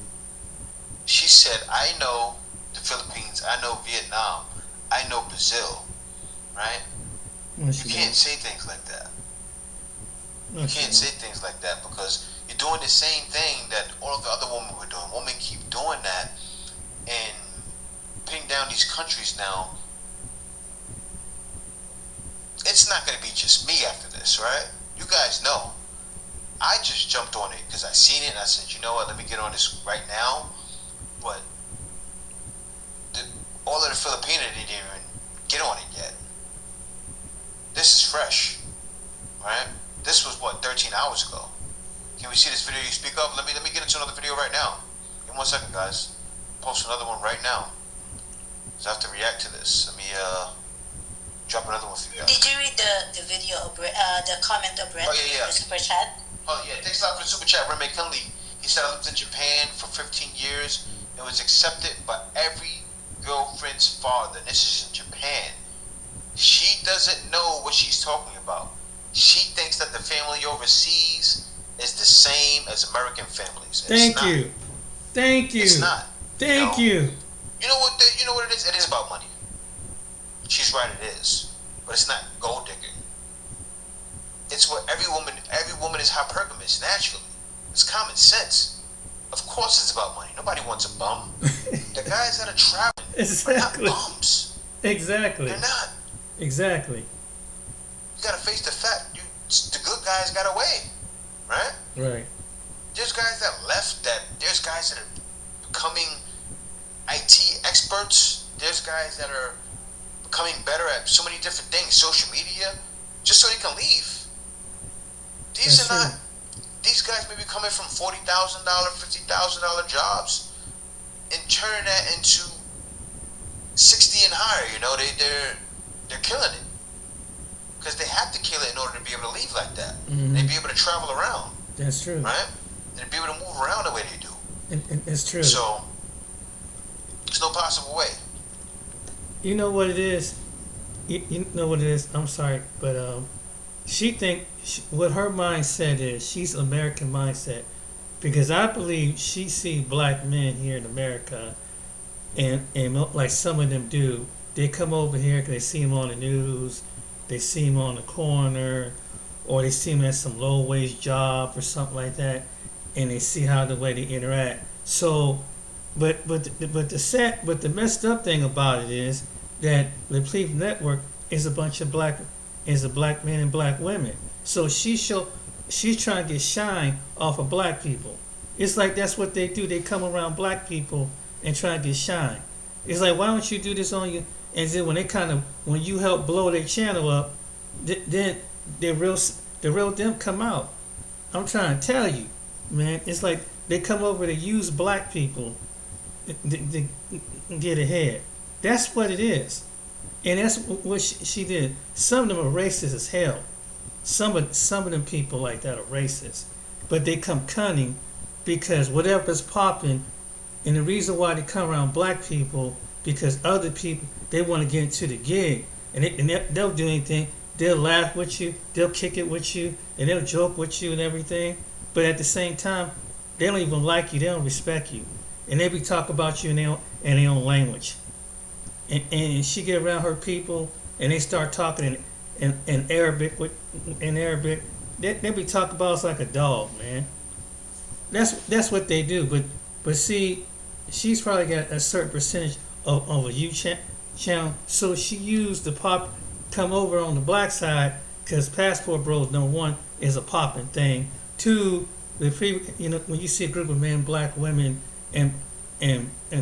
I know the Philippines, I know Vietnam, I know Brazil, right? You can't say things like that. You can't say things like that because you're doing the same thing that all of the other women were doing. Women keep doing that and putting down these countries now. It's not going to be just me after this, right? You guys know. I just jumped on it because I seen it and I said, you know what, let me get on this right now. But all of the Filipino didn't even get on it yet. This is fresh, right? This was what, 13 hours ago. Can we see this video you speak of? Let me get into another video right now. Give me 1 second, guys. Post another one right now. So I have to react to this. Let me drop another one for you guys. Did you read the video of the comment of Brett? Oh, yeah. The super chat? Oh yeah, thanks a lot for the super chat, Remy Kinley. He said I lived in Japan for 15 years and was accepted by every girlfriend's father. This is in Japan. She doesn't know what she's talking about. She thinks that the family overseas is the same as American families. Thank you. Thank you. It's not. Thank you. You know what? You know what it is? It is about money. She's right. It is, but it's not gold digging. It's what every woman is hypergamous naturally. It's common sense. Of course, it's about money. Nobody wants a bum. The guys that are traveling Exactly. are not bums. Exactly. They're not. Exactly. You gotta face the fact. The good guys got away, right? Right. There's guys that left. There's guys that are becoming IT experts. There's guys that are becoming better at so many different things, social media, just so they can leave. These That's are not. true. These guys may be coming from $40,000, $50,000 jobs, and turning that into 60 and higher. You know, they're killing it because they have to kill it in order to be able to leave like that. Mhm. They'd be able to travel around, That's true. right? They'd be able to move around the way they do. And it's true. So there's no possible way. You know what it is? You know what it is? I'm sorry, but what her mindset is, she's American mindset, because I believe she see black men here in America, and like some of them do, they come over here because they see them on the news, they see them on the corner, or they see them at some low wage job or something like that, and they see how the way they interact. So, but the messed up thing about it is that the Lapeef Network is a bunch of black men and black women. So she's trying to get shine off of black people. It's like that's what they do. They come around black people and try to get shine. It's like, why don't you do this on you? And then when you help blow their channel up, then the real them come out. I'm trying to tell you, man. It's like they come over to use black people to get ahead. That's what it is. And that's what she did. Some of them are racist as hell. Some of them people like that are racist. But they come cunning because whatever's popping, and the reason why they come around black people, because other people, they want to get into the gig. And they'll do anything. They'll laugh with you. They'll kick it with you. And they'll joke with you and everything. But at the same time, they don't even like you. They don't respect you. And they be talking about you in their own language. And she get around her people, and they start talking in Arabic. They be talking about us like a dog, man. That's what they do. But see, she's probably got a certain percentage of a channel, so she used the pop come over on the black side, because Passport Bros, number one, is a popping thing. Two, when you see a group of men, black women, and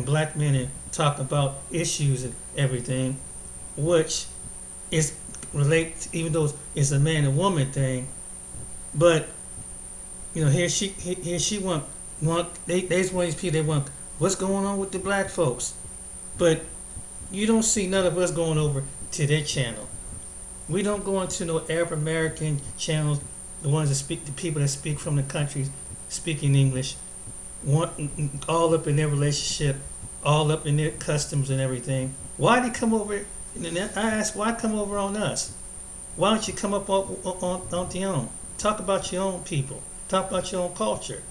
black men and talk about issues and everything, which is even though it's a man and woman thing, but here she want there's one of these people, they want what's going on with the black folks, but you don't see none of us going over to their channel. We don't go into no Arab American channels, the ones that speak, the people that speak from the countries speaking English, all up in their relationship, all up in their customs and everything. Why they come over? And I ask, why come over on us? Why don't you come up on your own? Talk about your own people. Talk about your own culture.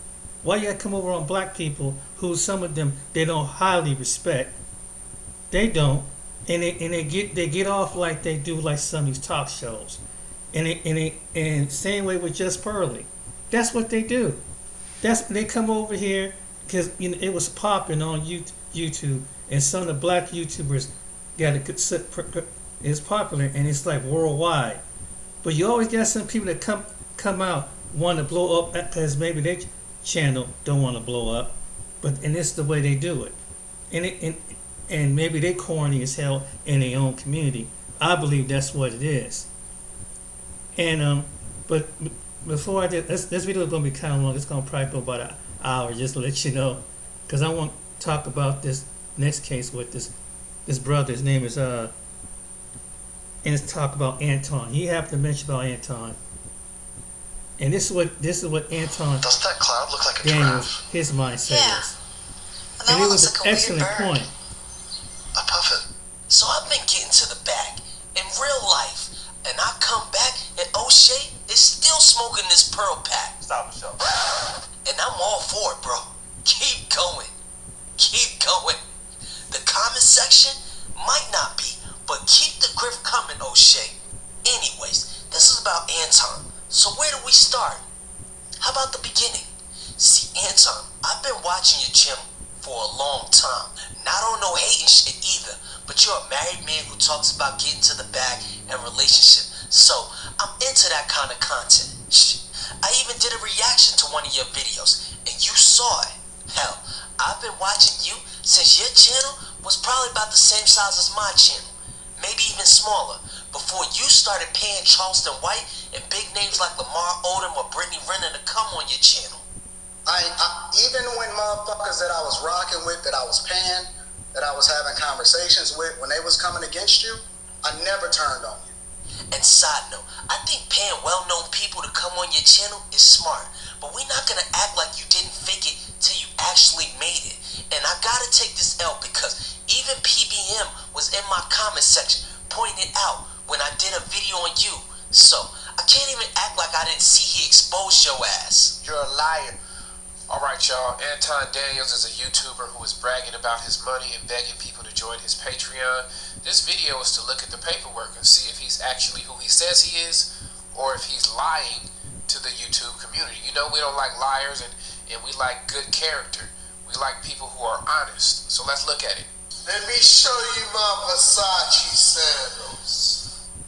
Why you gotta come over on black people who some of them they don't highly respect? They don't, and they get off like they do like some of these talk shows, and same way with Just Pearly. That's what they do. They come over here because it was popping on YouTube, and some of the black YouTubers it's popular, and it's like worldwide. But you always got some people that come out want to blow up because maybe their channel don't want to blow up, and this is the way they do it, and maybe they corny as hell in their own community. I believe that's what it is. And but before I did, this video is going to be kind of long. It's going to probably go about an hour, just to let you know, because I want to talk about this next case with this his brother. His name is and it's talk about Anton. He happened to mention about Anton, and this is what Anton Doesn't that cloud look like a Daniels giraffe? his mindset Yeah. is, And that and it one was looks an like a weird excellent bird. point. A puffin. So I've been getting to the bag in real life, and I come back and O'Shea is still smoking this Pearl pack. Stop it, show. And I'm all for it, bro. Keep going. Keep going. The comment section might not be, but keep the grift coming, O'Shea. Anyways, this is about Anton. So where do we start? How about the beginning? See, Anton, I've been watching your channel for a long time. Not on no hating shit either, but you're a married man who talks about getting to the bag and relationship. So I'm into that kind of content. I even did a reaction to one of your videos, and you saw it. Hell, I've been watching you since your channel was probably about the same size as my channel, maybe even smaller, before you started paying Charleston White and big names like Lamar Odom or Brittany Renner to come on your channel. I even when motherfuckers that I was rocking with, that I was paying, that I was having conversations with, when they was coming against you, I never turned on you. And side note, I think paying well-known people to come on your channel is smart, but we're not gonna act like you didn't fake it till you actually made it. And I gotta take this L because even PBM was in my comment section pointing it out when I did a video on you. So I can't even act like I didn't see he exposed your ass. You're a liar. Alright, y'all. Anton Daniels is a YouTuber who is bragging about his money and begging people to join his Patreon. This video is to look at the paperwork and see if he's actually who he says he is or if he's lying to the YouTube community. You know, we don't like liars and we like good character. We like people who are honest. So let's look at it. Let me show you my Versace sandals.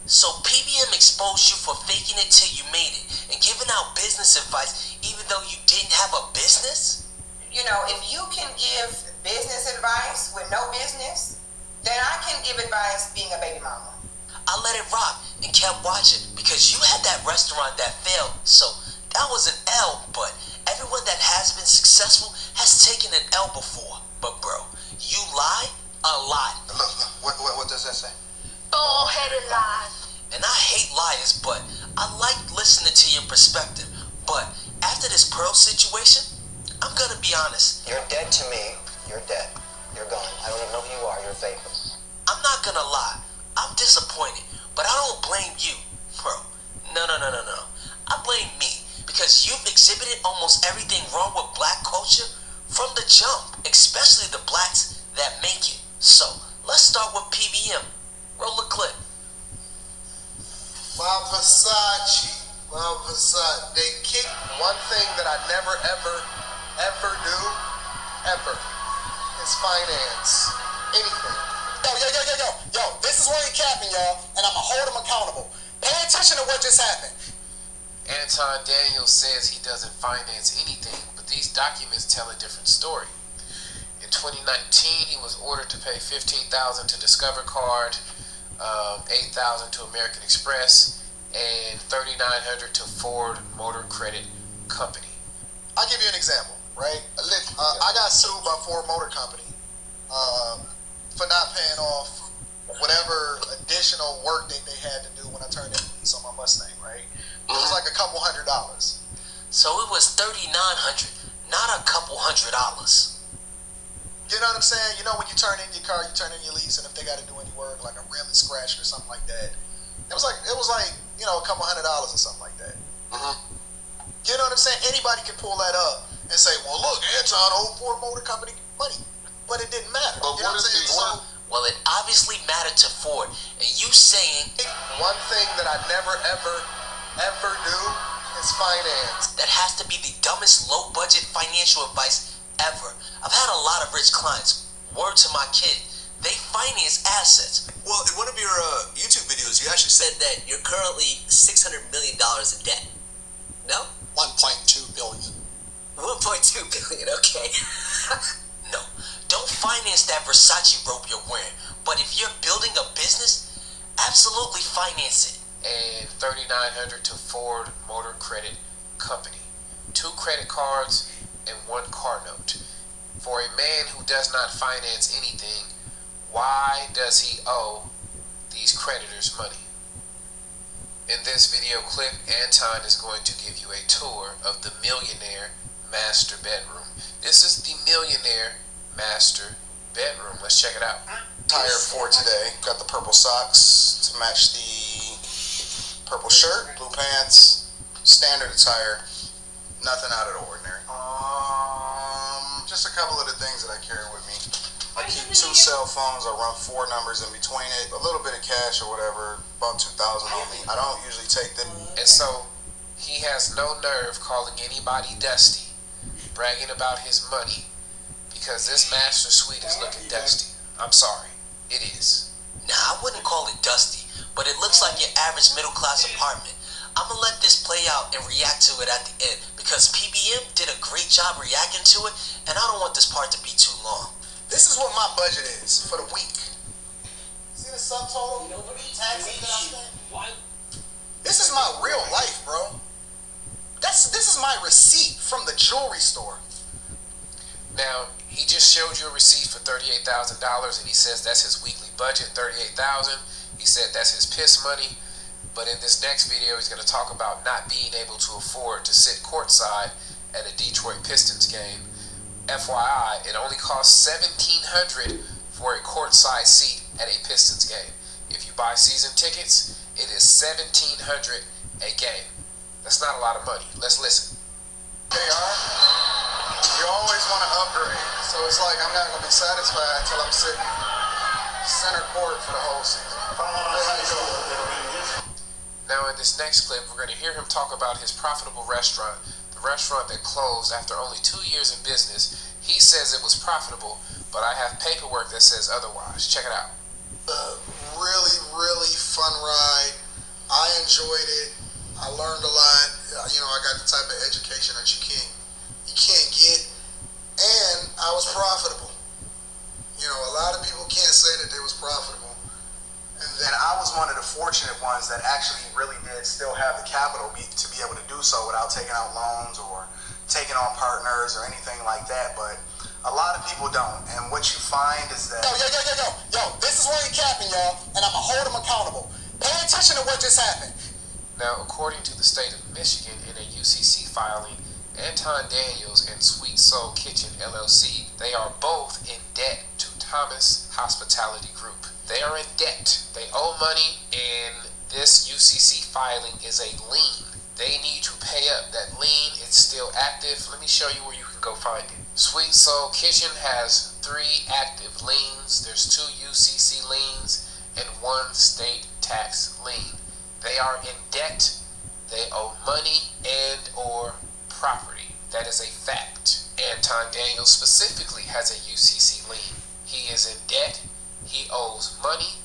So PBM exposed you for faking it till you made it and giving out business advice even though you didn't have a business? You know, if you can give business advice with no business, then I can give advice being a baby mama. I let it rock and kept watching because you had that restaurant that failed, so that was an L, but everyone that has been successful has taken an L before. But bro, you lie a lot. Look, what does that say? Bullheaded lies. And I hate liars, but I like listening to your perspective. But after this Pearl situation, I'm gonna be honest. You're dead to me. You're dead. You're gone. I don't even know who you are. You're a vapor. I'm not gonna lie. I'm disappointed, but I don't blame you, bro. No. I blame me because you've exhibited almost everything wrong with black culture from the jump, especially the blacks that make it. So let's start with PBM. Roll the clip. My Versace. They kicked one thing that I never ever do, ever, is finance. Anything. Yo, this is where he capping, y'all, and I'ma hold him accountable. Pay attention to what just happened. Anton Daniels says he doesn't finance anything, but these documents tell a different story. In 2019, he was ordered to pay $15,000 to Discover Card, $8,000 to American Express, and $3,900 to Ford Motor Credit Company. I'll give you an example, right? I got sued by Ford Motor Company for not paying off whatever additional work that they had to do when I turned in the lease on my Mustang, right? It was like a couple $100. So it was $3,900, not a couple $100. You know what I'm saying? You know when you turn in your car, you turn in your lease, and if they got to do any work, like a rim is scratched or something like that, it was like you know, a couple $100 or something like that. You know what I'm saying? Anybody can pull that up and say, well, look, Anton owed Ford Motor Company money, but it didn't matter. But you know what I'm saying? Well, it obviously mattered to Ford, and you saying One thing that I never ever do is finance. that has to be the dumbest low-budget financial advice ever. I've had a lot of rich clients. Word to my kid, they finance assets. Well, in one of your YouTube videos, you actually said that you're currently $600 million in debt. No? 1.2 billion. 1.2 billion, okay. No, don't finance that Versace robe you're wearing. But if you're building a business, absolutely finance it. And $3,900 to Ford Motor Credit Company. 2 credit cards and 1 car note. For a man who does not finance anything, Why does he owe these creditors money? In this video clip, Anton is going to give you a tour of the millionaire master bedroom. This is the millionaire master bedroom. Let's check it out. Attire for today. Got the purple socks to match the purple shirt, blue pants, standard attire. Nothing out of the ordinary. Just a couple of the things that I carry with me. I keep 2 cell phones. I run 4 numbers in between it. A little bit of cash or whatever. About 2,000 on me. I don't usually take them. And so he has no nerve calling anybody dusty, bragging about his money, because this master suite is looking dusty. I'm sorry, it is. Nah, I wouldn't call it dusty, but it looks like your average middle-class apartment. I'm gonna let this play out and react to it at the end, because PBM did a great job reacting to it, and I don't want this part to be too long. This is what my budget is for the week. See the subtotal? Taxes that I spent? This is my real life, bro. This is my receipt from the jewelry store. Now, he just showed you a receipt for $38,000, and he says that's his weekly budget, $38,000. He said that's his piss money. But in this next video, he's going to talk about not being able to afford to sit courtside at a Detroit Pistons game. FYI, it only costs $1,700 for a courtside seat at a Pistons game. If you buy season tickets, it is $1,700 a game. That's not a lot of money. Let's listen. They are. You always want to upgrade. So it's like I'm not going to be satisfied until I'm sitting center court for the whole season. Hey, how you doing? Now in this next clip, we're going to hear him talk about his profitable restaurant, the restaurant that closed after only 2 years in business. He says it was profitable, but I have paperwork that says otherwise. Check it out. Really, really fun ride. I enjoyed it. I learned a lot. I got the type of education that you can't get, and I was profitable. A lot of people can't say that they was profitable. And I was one of the fortunate ones that actually really did still have the capital to be able to do so without taking out loans or taking on partners or anything like that. But a lot of people don't. And what you find is that... Yo, this is where you're capping, y'all, and I'm going to hold them accountable. Pay attention to what just happened. Now, according to the state of Michigan, in a UCC filing, Anton Daniels and Sweet Soul Kitchen LLC, they are both in debt to Thomas Hospitality Group. They are in debt. They owe money, and this UCC filing is a lien. They need to pay up. That lien is still active. Let me show you where you can go find it. Sweet Soul Kitchen has 3 active liens. There's 2 UCC liens and 1 state tax lien. They are in debt. They owe money and or property. That is a fact. Anton Daniels specifically has a UCC lien. He is in debt. He owes money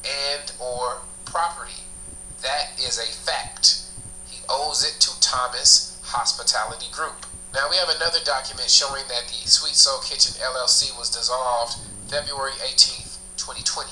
and or property. That is a fact. He owes it to Thomas Hospitality Group. Now we have another document showing that the Sweet Soul Kitchen LLC was dissolved February 18th, 2020.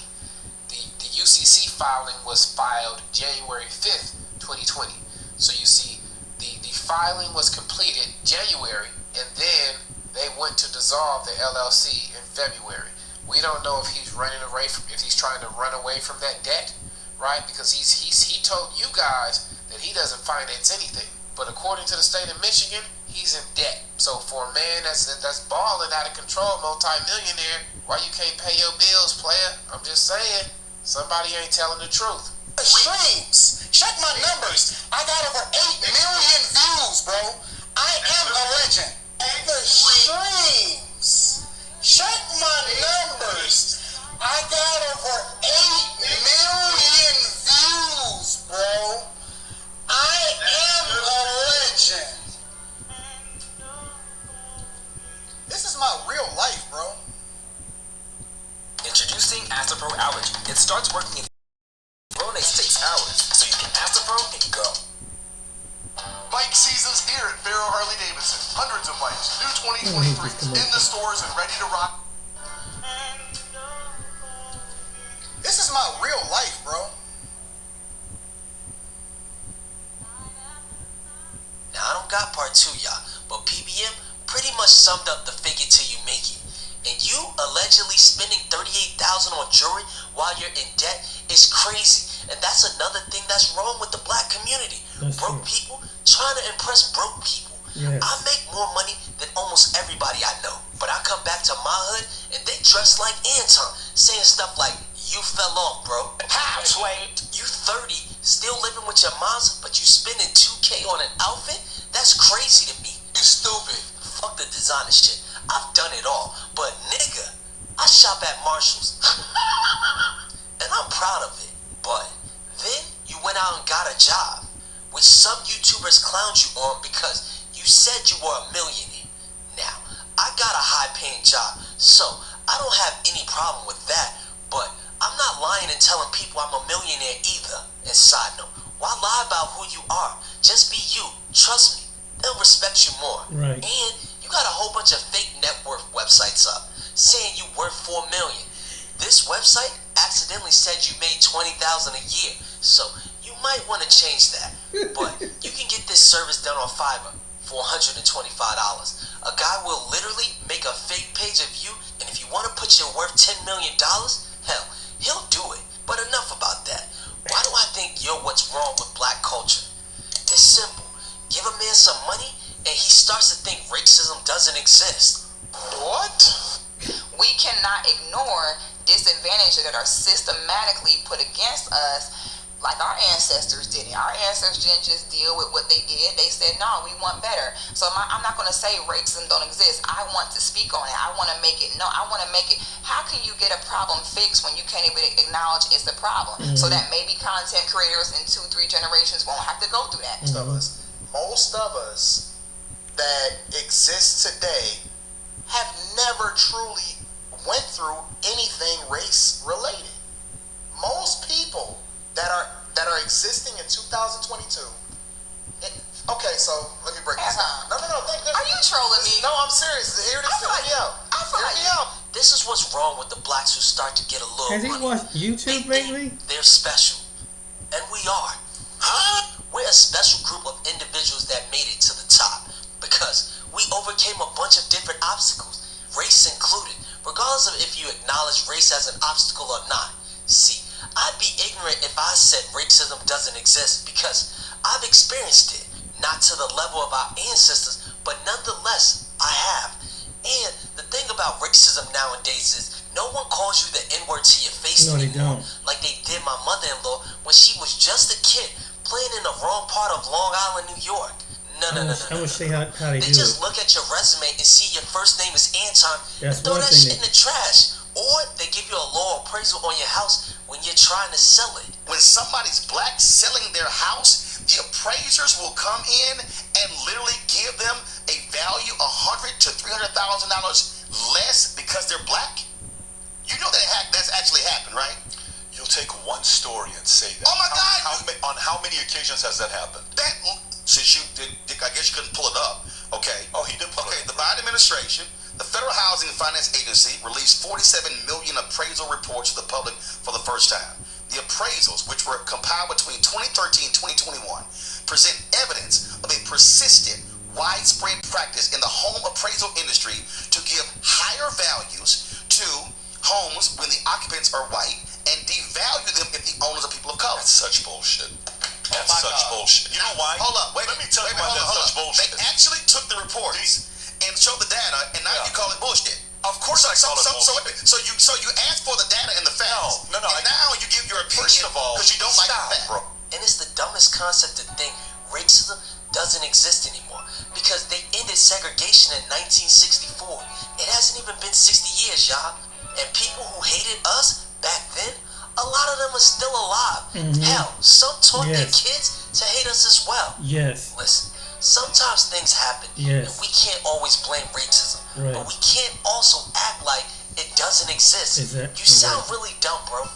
The UCC filing was filed January 5th, 2020. So you see, the filing was completed January, and then they went to dissolve the LLC in February. We don't know if he's if he's trying to run away from that debt, right? Because he told you guys that he doesn't finance anything. But according to the state of Michigan, he's in debt. So for a man that's balling out of control, multi-millionaire, why you can't pay your bills, player? I'm just saying, somebody ain't telling the truth. Streams. Check my numbers. I got over 8 million views, bro. I am a legend. The streams. Check my numbers. I got over 8 million views, bro. I am a legend. This is my real life, bro. Introducing Astapro Allergy. It starts working in Flonase takes hours, so you can Astapro and go. Bike season's here at Farrow Harley Davidson. Hundreds of bikes, new 2023s in the stores and ready to rock. This is my real life, bro. Now I don't got part 2, y'all, but PBM pretty much summed up the fake it till you make it. And you allegedly spending $38,000 on jewelry while you're in debt is crazy. And that's another thing that's wrong with the black community. That's broke true. people trying to impress broke people. Yes. I make more money than almost everybody I know. But I come back to my hood and they dress like Anton, saying stuff like, you fell off, bro. How, Sway? You 30, still living with your moms, but you spending $2K on an outfit? That's crazy to me. It's stupid. Fuck the designer shit. I've done it all. But nigga, I shop at Marshall's. And I'm proud of it. But then you went out and got a job, which some YouTubers clowned you on because you said you were a millionaire. Now, I got a high-paying job, so I don't have any problem with that. But I'm not lying and telling people I'm a millionaire either. And side note, why lie about who you are? Just be you. Trust me, they'll respect you more. Right. And you got a whole bunch of fake net worth websites up saying you worth $4 million. This website accidentally said you made $20,000 a year, so you might want to change that. But you can get this service done on Fiverr for $125. A guy will literally make a fake page of you, and if you want to put your worth $10 million, hell, he'll do it. But enough about that. Why do I think you're what's wrong with black culture? It's simple. Give a man some money, and he starts to think racism doesn't exist. What? We cannot ignore disadvantages that are systematically put against us, like our ancestors did it. Our ancestors didn't just deal with what they did. They said, no, we want better. So I'm not going to say racism don't exist. I want to speak on it. I want to make it known. I want to make it. How can you get a problem fixed when you can't even acknowledge it's a problem? So that maybe content creators in 2-3 generations won't have to go through that. Most of us that exist today have never truly went through anything race related. Most people that are existing in 2022. Okay, so let me break this down. No. Are you trolling me? No, I'm serious. Hear me out. Hear me out. This is what's wrong with the blacks who start to get a little Has he money. watched YouTube They lately? think they're special. And we are. We're a special group of individuals that made it to the top because we overcame a bunch of different obstacles, race included, regardless of if you acknowledge race as an obstacle or not. See, I'd be ignorant if I said racism doesn't exist because I've experienced it, not to the level of our ancestors, but nonetheless, I have. And the thing about racism nowadays is no one calls you the N-word to your face No, they anymore, don't. like they did my mother-in-law when she was just a kid playing in the wrong part of Long Island, New York. No. I would say how they They do just it. look at your resume and see your first name is Anton That's and throw one that thing shit in the trash. Or they give you a low appraisal on your house when you're trying to sell it. When somebody's black selling their house, the appraisers will come in and literally give them a value $100,000 to $300,000 less because they're black. You know that's actually happened, right? You'll take one story and say that. Oh my God! On how many occasions has that happened? Since you did, I guess you couldn't pull it up. Okay. Oh, he did pull it up. The Biden administration, the Federal Housing Finance Agency, released 47 million appraisal reports to the public for the first time. The appraisals, which were compiled between 2013 and 2021, present evidence of a persistent, widespread practice in the home appraisal industry to give higher values to homes when the occupants are white and devalue them if the owners are people of color. That's such bullshit. That's such bullshit. You know why? Hold up. Let me tell you why that's such bullshit. They actually took the reports and showed the data, and now you call it bullshit. Of course I call it bullshit. So you ask for the data and the facts. No. And now you give your opinion First of all, because you don't like the fact. Bro. And it's the dumbest concept to think racism doesn't exist anymore because they ended segregation in 1964. It hasn't even been 60 years, y'all. And people who hated us back then, a lot of them are still alive. Hell, some taught their kids to hate us as well. Yes. Listen, sometimes things happen, and we can't always blame racism, but we can't also act like it doesn't exist. You sound really dumb, bro.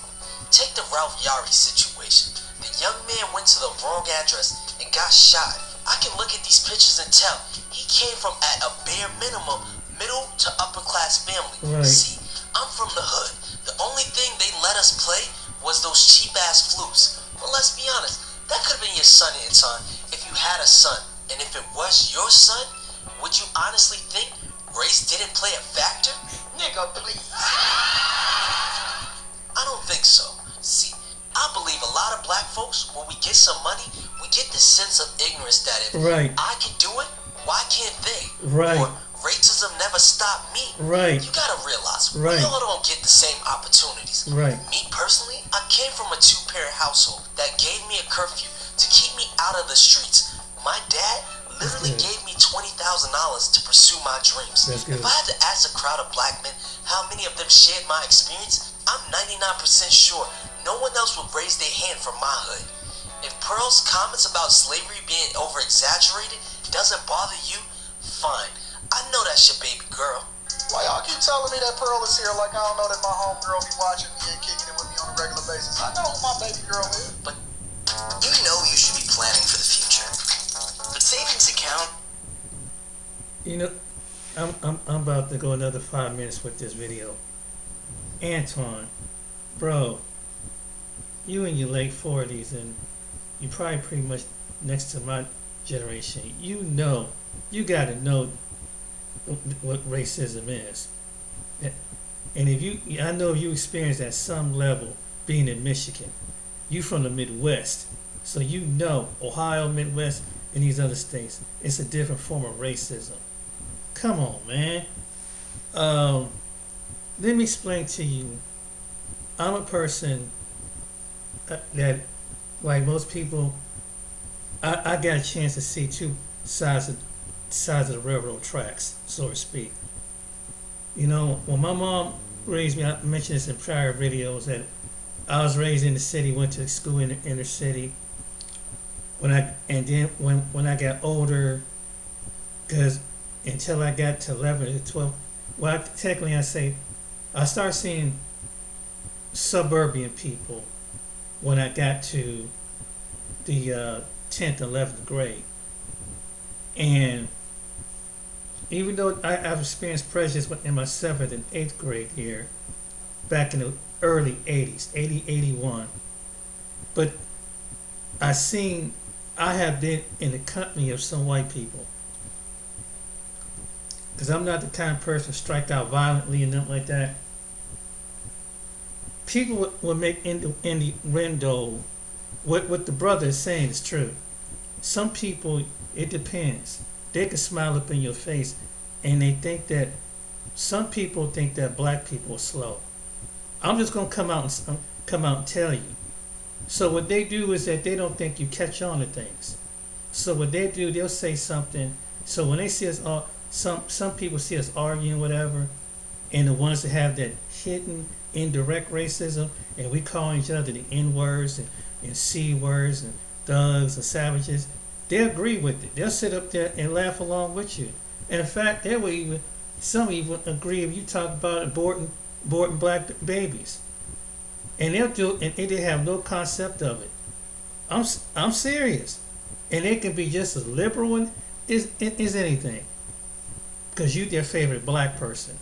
Take the Ralph Yari situation. The young man went to the wrong address and got shot. I can look at these pictures and tell he came from, at a bare minimum, middle to upper class family. See, I'm from the hood. The only thing they let us play was those cheap ass flutes. But let's be honest, that could have been your son, Anton, if you had a son. And if it was your son, would you honestly think race didn't play a factor? Nigga, please. I don't think so. See, I believe a lot of black folks, when we get some money, we get this sense of ignorance that if I can do it, why can't they? Right. Or racism never stopped me. Right. You gotta realize, Right. we all don't get the same opportunities. Right. Me personally, I came from a two-parent household that gave me a curfew to keep me out of the streets. My dad literally gave me $20,000 to pursue my dreams. That's good. If I had to ask a crowd of black men how many of them shared my experience, I'm 99% sure no one else would raise their hand from my hood. If Pearl's comments about slavery being over-exaggerated doesn't bother you, fine. I know that's your baby girl. Why y'all keep telling me that Pearl is here like I don't know that my homegirl be watching me and kicking it with me on a regular basis? I know who my baby girl is. But you know you should be planning for the future. The savings account. You know, I'm about to go another 5 minutes with this video. Anton, bro, you in your late 40s and you probably pretty much next to my generation. You gotta know what racism is. And if I know you experienced at some level being in Michigan. You from the Midwest, so you know Ohio, Midwest, and these other states. It's a different form of racism. Come on, man. Let me explain to you. I'm a person that, like most people, I got a chance to see two sides of the railroad tracks, so to speak. You know, when my mom raised me, I mentioned this in prior videos, that I was raised in the city, went to school in the inner city. When I got older, because until I got to 11 or 12, well, technically I started seeing suburban people when I got to the 10th, 11th grade. And even though I've experienced prejudice in my 7th and 8th grade here, back in the early 80s, 80, 81, but I have been in the company of some white people. Because I'm not the kind of person to strike out violently and nothing like that. People will make innuendo. What the brother is saying is true. Some people, it depends. They can smile up in your face, and they think that some people think that black people are slow. I'm just gonna come out and tell you. So what they do is that they don't think you catch on to things. So what they do, they'll say something. So when they see us, some people see us arguing, whatever, and the ones that have that hidden, indirect racism, and we call each other the N words and C words and thugs and savages, they agree with it. They'll sit up there and laugh along with you. And in fact, some even agree if you talk about aborting black babies, and they have no concept of it. I'm serious, and they can be just as liberal as anything, because you their favorite black person.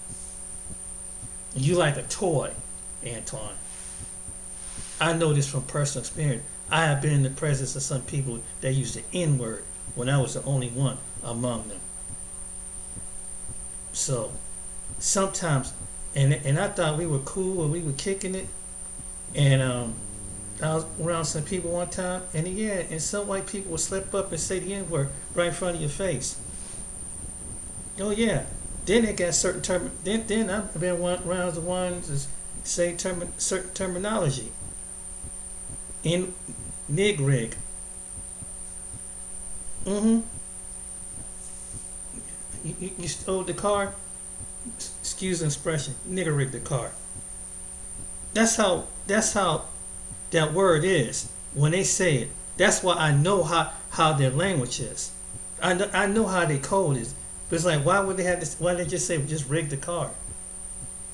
You like a toy, Anton. I know this from personal experience. I have been in the presence of some people that used the N-word when I was the only one among them. So sometimes, and I thought we were cool and we were kicking it, and I was around some people one time, and some white people would slip up and say the N-word right in front of your face. Oh yeah. Then they got certain term. Then I've been around the ones that say certain terminology. In nigrig. You stole the car. Excuse the expression. Nigger rig the car. That's how that word is when they say it. That's why I know how their language is. I know how their code is. But it's like, why would they have this? Why did they just say just rig the car?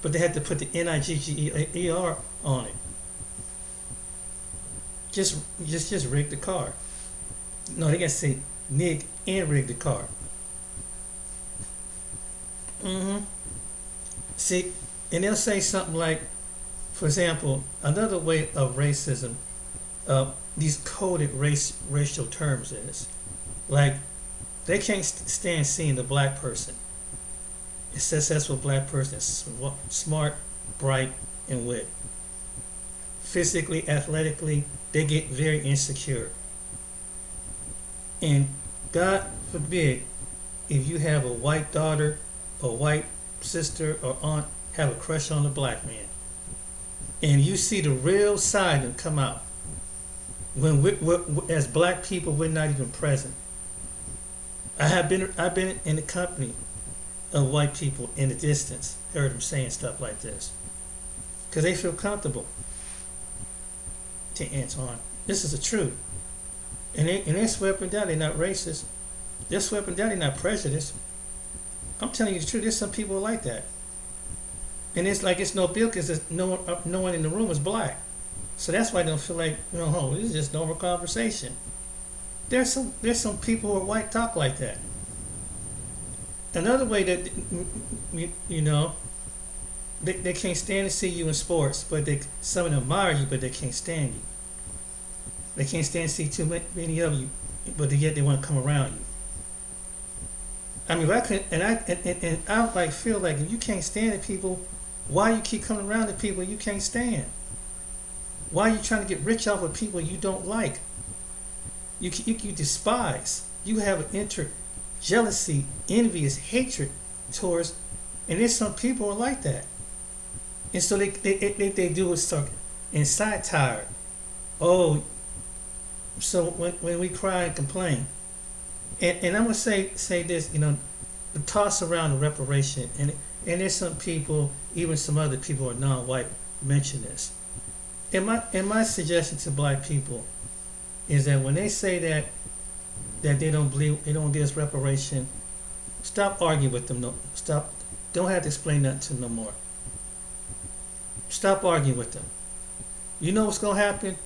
But they had to put the Nigger on it. Just rig the car. No, they gotta say nig and rig the car. See, and they'll say something like, for example, another way of racism, these coded racial terms is, like, they can't stand seeing the black person. A successful black person is smart, bright, and wit. Physically, athletically, they get very insecure. And God forbid, if you have a white daughter, a white sister, or aunt have a crush on a black man, and you see the real side of them come out, when as black people we're not even present. I've been in the company of white people in the distance, heard them saying stuff like this, because they feel comfortable. To Anton, this is the truth, and they swear up and down they're not racist. They swear up and down they're not prejudiced. I'm telling you the truth. There's some people like that, and it's like it's no bill because no one in the room is black, so that's why they don't feel like this is just normal conversation. There's some people who are white talk like that. Another way that they can't stand to see you in sports, but some of them admire you, but they can't stand you. They can't stand to see too many of you, but yet they want to come around you. I mean, I feel like if you can't stand the people, why you keep coming around the people you can't stand? Why are you trying to get rich off of people you don't like? You despise. You have an jealousy, envious, hatred towards, and there's some people are like that. And so they do it so and satire. Oh, so when we cry and complain, and I'm gonna say this, the toss around the reparation, and there's some people, even some other people who are non-white, mention this. And my suggestion to black people is that when they say that they don't believe, they don't give us reparation, stop arguing with them. No, stop. Don't have to explain nothing to them no more. Stop arguing with them. You know what's gonna happen?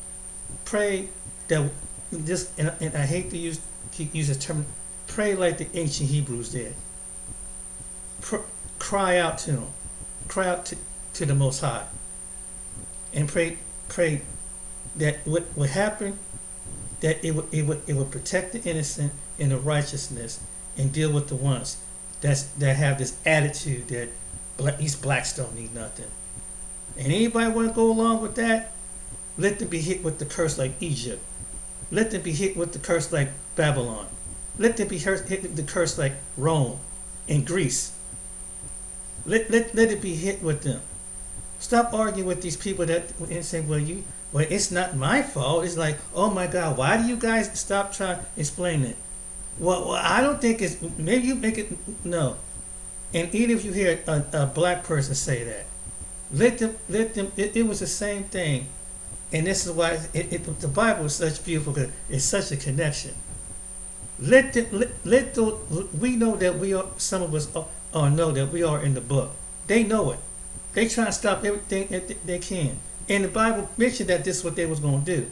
Pray that this, and I hate to use the term, pray like the ancient Hebrews did. Cry out to them. Cry out to the Most High. And pray that what happened, that it would protect the innocent and the righteousness, and deal with the ones that have this attitude that these blacks don't need nothing. And anybody want to go along with that, let them be hit with the curse like Egypt. Let them be hit with the curse like Babylon. Let them be hit with the curse like Rome and Greece. Let it be hit with them. Stop arguing with these people and say, well, it's not my fault. It's like, oh my God, why do you guys stop trying to explain it? Well, I don't think it's, maybe you make it, no. And even if you hear a black person say that, let them, it was the same thing. And this is why the Bible is such beautiful, because it's such a connection. We know that we are, some of us know that we are in the book. They know it. They try to stop everything that they can. And the Bible mentioned that this is what they was going to do.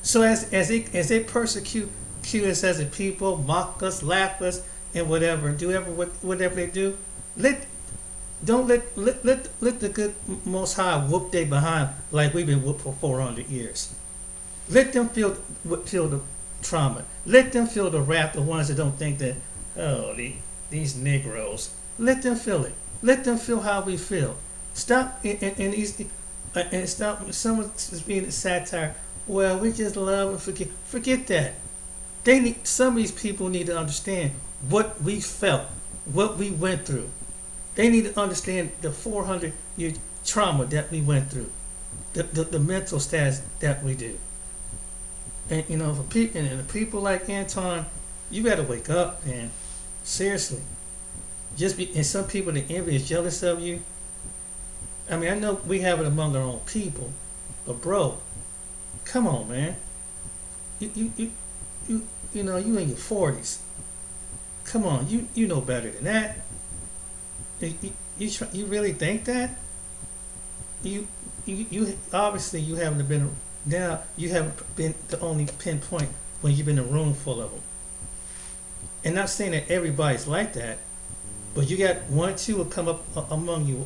So as they persecute us as a people, mock us, laugh us, and whatever, and do whatever they do, let the good Most High whoop they behind like we've been whooped for 400 years. Let them feel the trauma. Let them feel the wrath. The ones that don't think that, these Negroes. Let them feel it. Let them feel how we feel. Stop and stop. Someone's being a satire. Well, we just love and forget. Forget that. Some of these people need to understand what we felt, what we went through. They need to understand the 400-year trauma that we went through, the mental status that we do. And for people like Anton, you got to wake up, man. Seriously. And some people that envy is jealous of you. I mean, I know we have it among our own people, but bro, come on, man. You in your 40s. Come on, you know better than that. You really think that? You obviously you haven't been the only pinpoint when you've been in a room full of them. And not saying that everybody's like that, but you got one or two will come up among you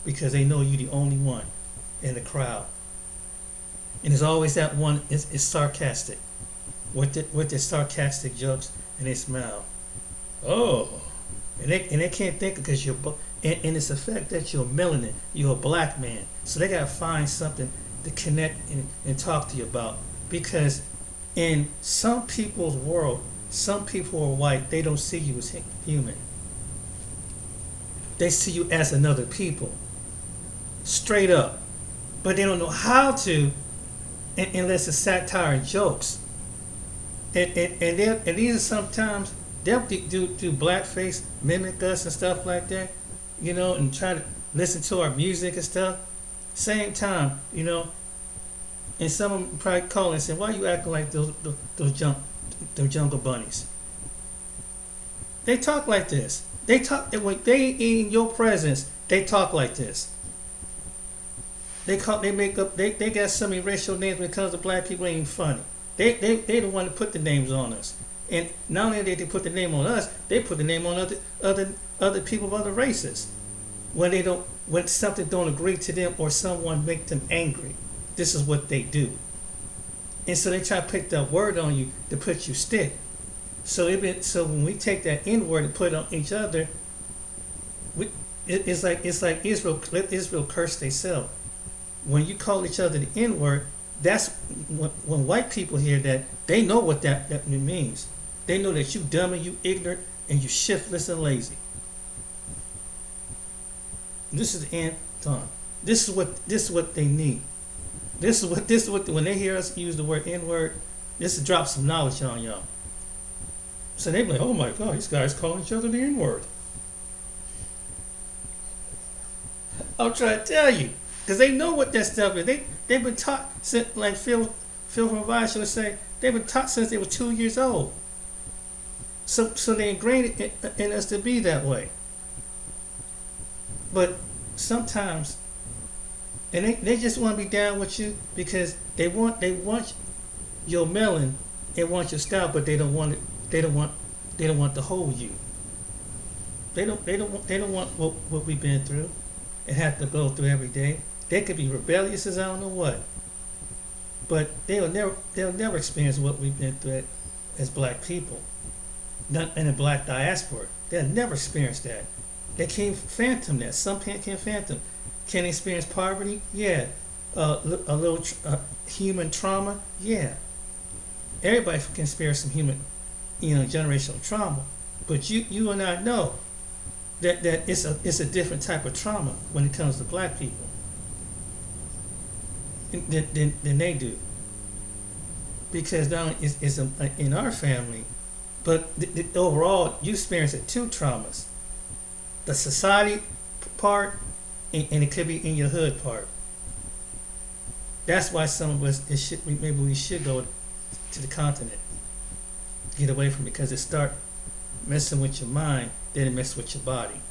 because they know you're the only one in the crowd. And there's always that one is sarcastic with their sarcastic jokes, and they smile. Oh, and they can't think because and it's the fact that you're melanin, you're a black man, so they gotta find something to connect and talk to you about, because in some people's world, some people who are white, they don't see you as human. They see you as another people, straight up, but they don't know how to, unless it's satire and jokes. And these are sometimes they'll do blackface, mimic us and stuff like that, and try to listen to our music and stuff. Same time, and some of them probably call and say, "Why are you acting like those jungle bunnies?" They talk like this. They talk when they in your presence. They talk like this. They got so many racial names when it comes to black people. Ain't even funny. They the one to put the names on us, and not only did they put the name on us, they put the name on other people of other races when something don't agree to them or someone make them angry. This is what they do, and so they try to pick that word on you to put you stick. So when we take that N word and put it on each other, it's like Israel. Let Israel curse themselves. When you call each other the N word, that's when white people hear that, they know what that means. They know that you dumb and you ignorant and you shiftless and lazy. This is Anton. This is what they need. This is what when they hear us use the word N word, this will drop some knowledge on y'all. So they be like, "Oh my God, these guys calling each other the N word." I'm trying to tell you, because they know what that stuff is. They've been taught since, like Phil from Vice would say, they've been taught since they were 2 years old. So they ingrained it in us to be that way. But sometimes, and they just want to be down with you because they want your melon and want your style, but they don't want it. They don't want to hold you. They don't want what we've been through and have to go through every day. They could be rebellious as I don't know what, but they'll never experience what we've been through as black people. Not in a black diaspora. They'll never experience that. They can't phantom that. Some can't phantom. Can they experience poverty? Yeah. A little human trauma? Yeah. Everybody can experience some human, generational trauma. But you and I know that it's a different type of trauma when it comes to black people than they do. Because not only is in our family, but overall you experience it two traumas: the society part, and it could be in your hood part. That's why some of us maybe we should go to the continent, get away from it, because it start messing with your mind, then it messes with your body.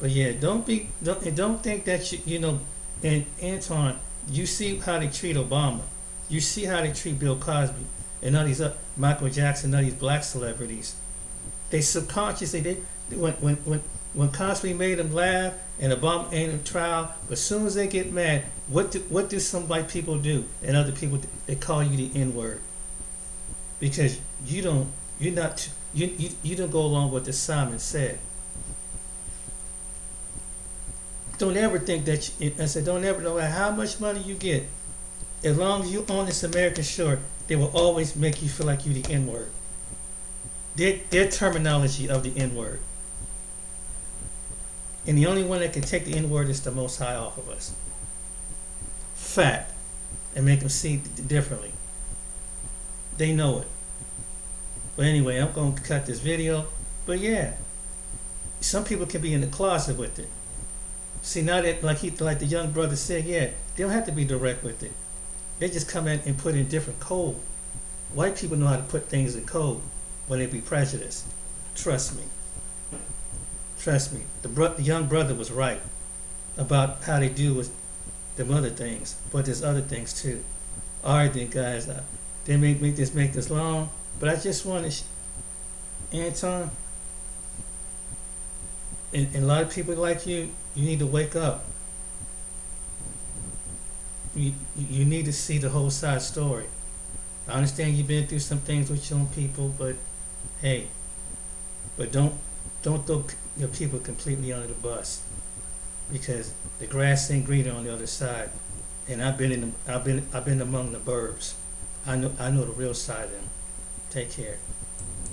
But yeah, don't think that and Anton, you see how they treat Obama, you see how they treat Bill Cosby, and all these Michael Jackson, all these black celebrities. They subconsciously when Cosby made them laugh and Obama ain't in trial, but as soon as they get mad, what do some white people do? And other people, they call you the N-word because you don't go along with what Simon said. Don't ever think that don't ever know how much money you get. As long as you on this American shore, they will always make you feel like you the N-word. Their terminology of the N-word. And the only one that can take the N-word is the Most High off of us. Fact. And make them see differently. They know it. But anyway, I'm going to cut this video. But yeah, some people can be in the closet with it. See, now that like the young brother said, yeah, they don't have to be direct with it. They just come in and put in different code. White people know how to put things in code when they be prejudiced. Trust me. Trust me. The young brother was right about how they do with them other things, but there's other things too. All right then, guys. They make this long, but I just want to, Anton, and a lot of people like you need to wake up. You need to see the whole side story. I understand you've been through some things with your own people, but hey, but don't don't throw your people completely under the bus, because the grass ain't greener on the other side. And I've been among the burbs. I know the real side of them. Take care.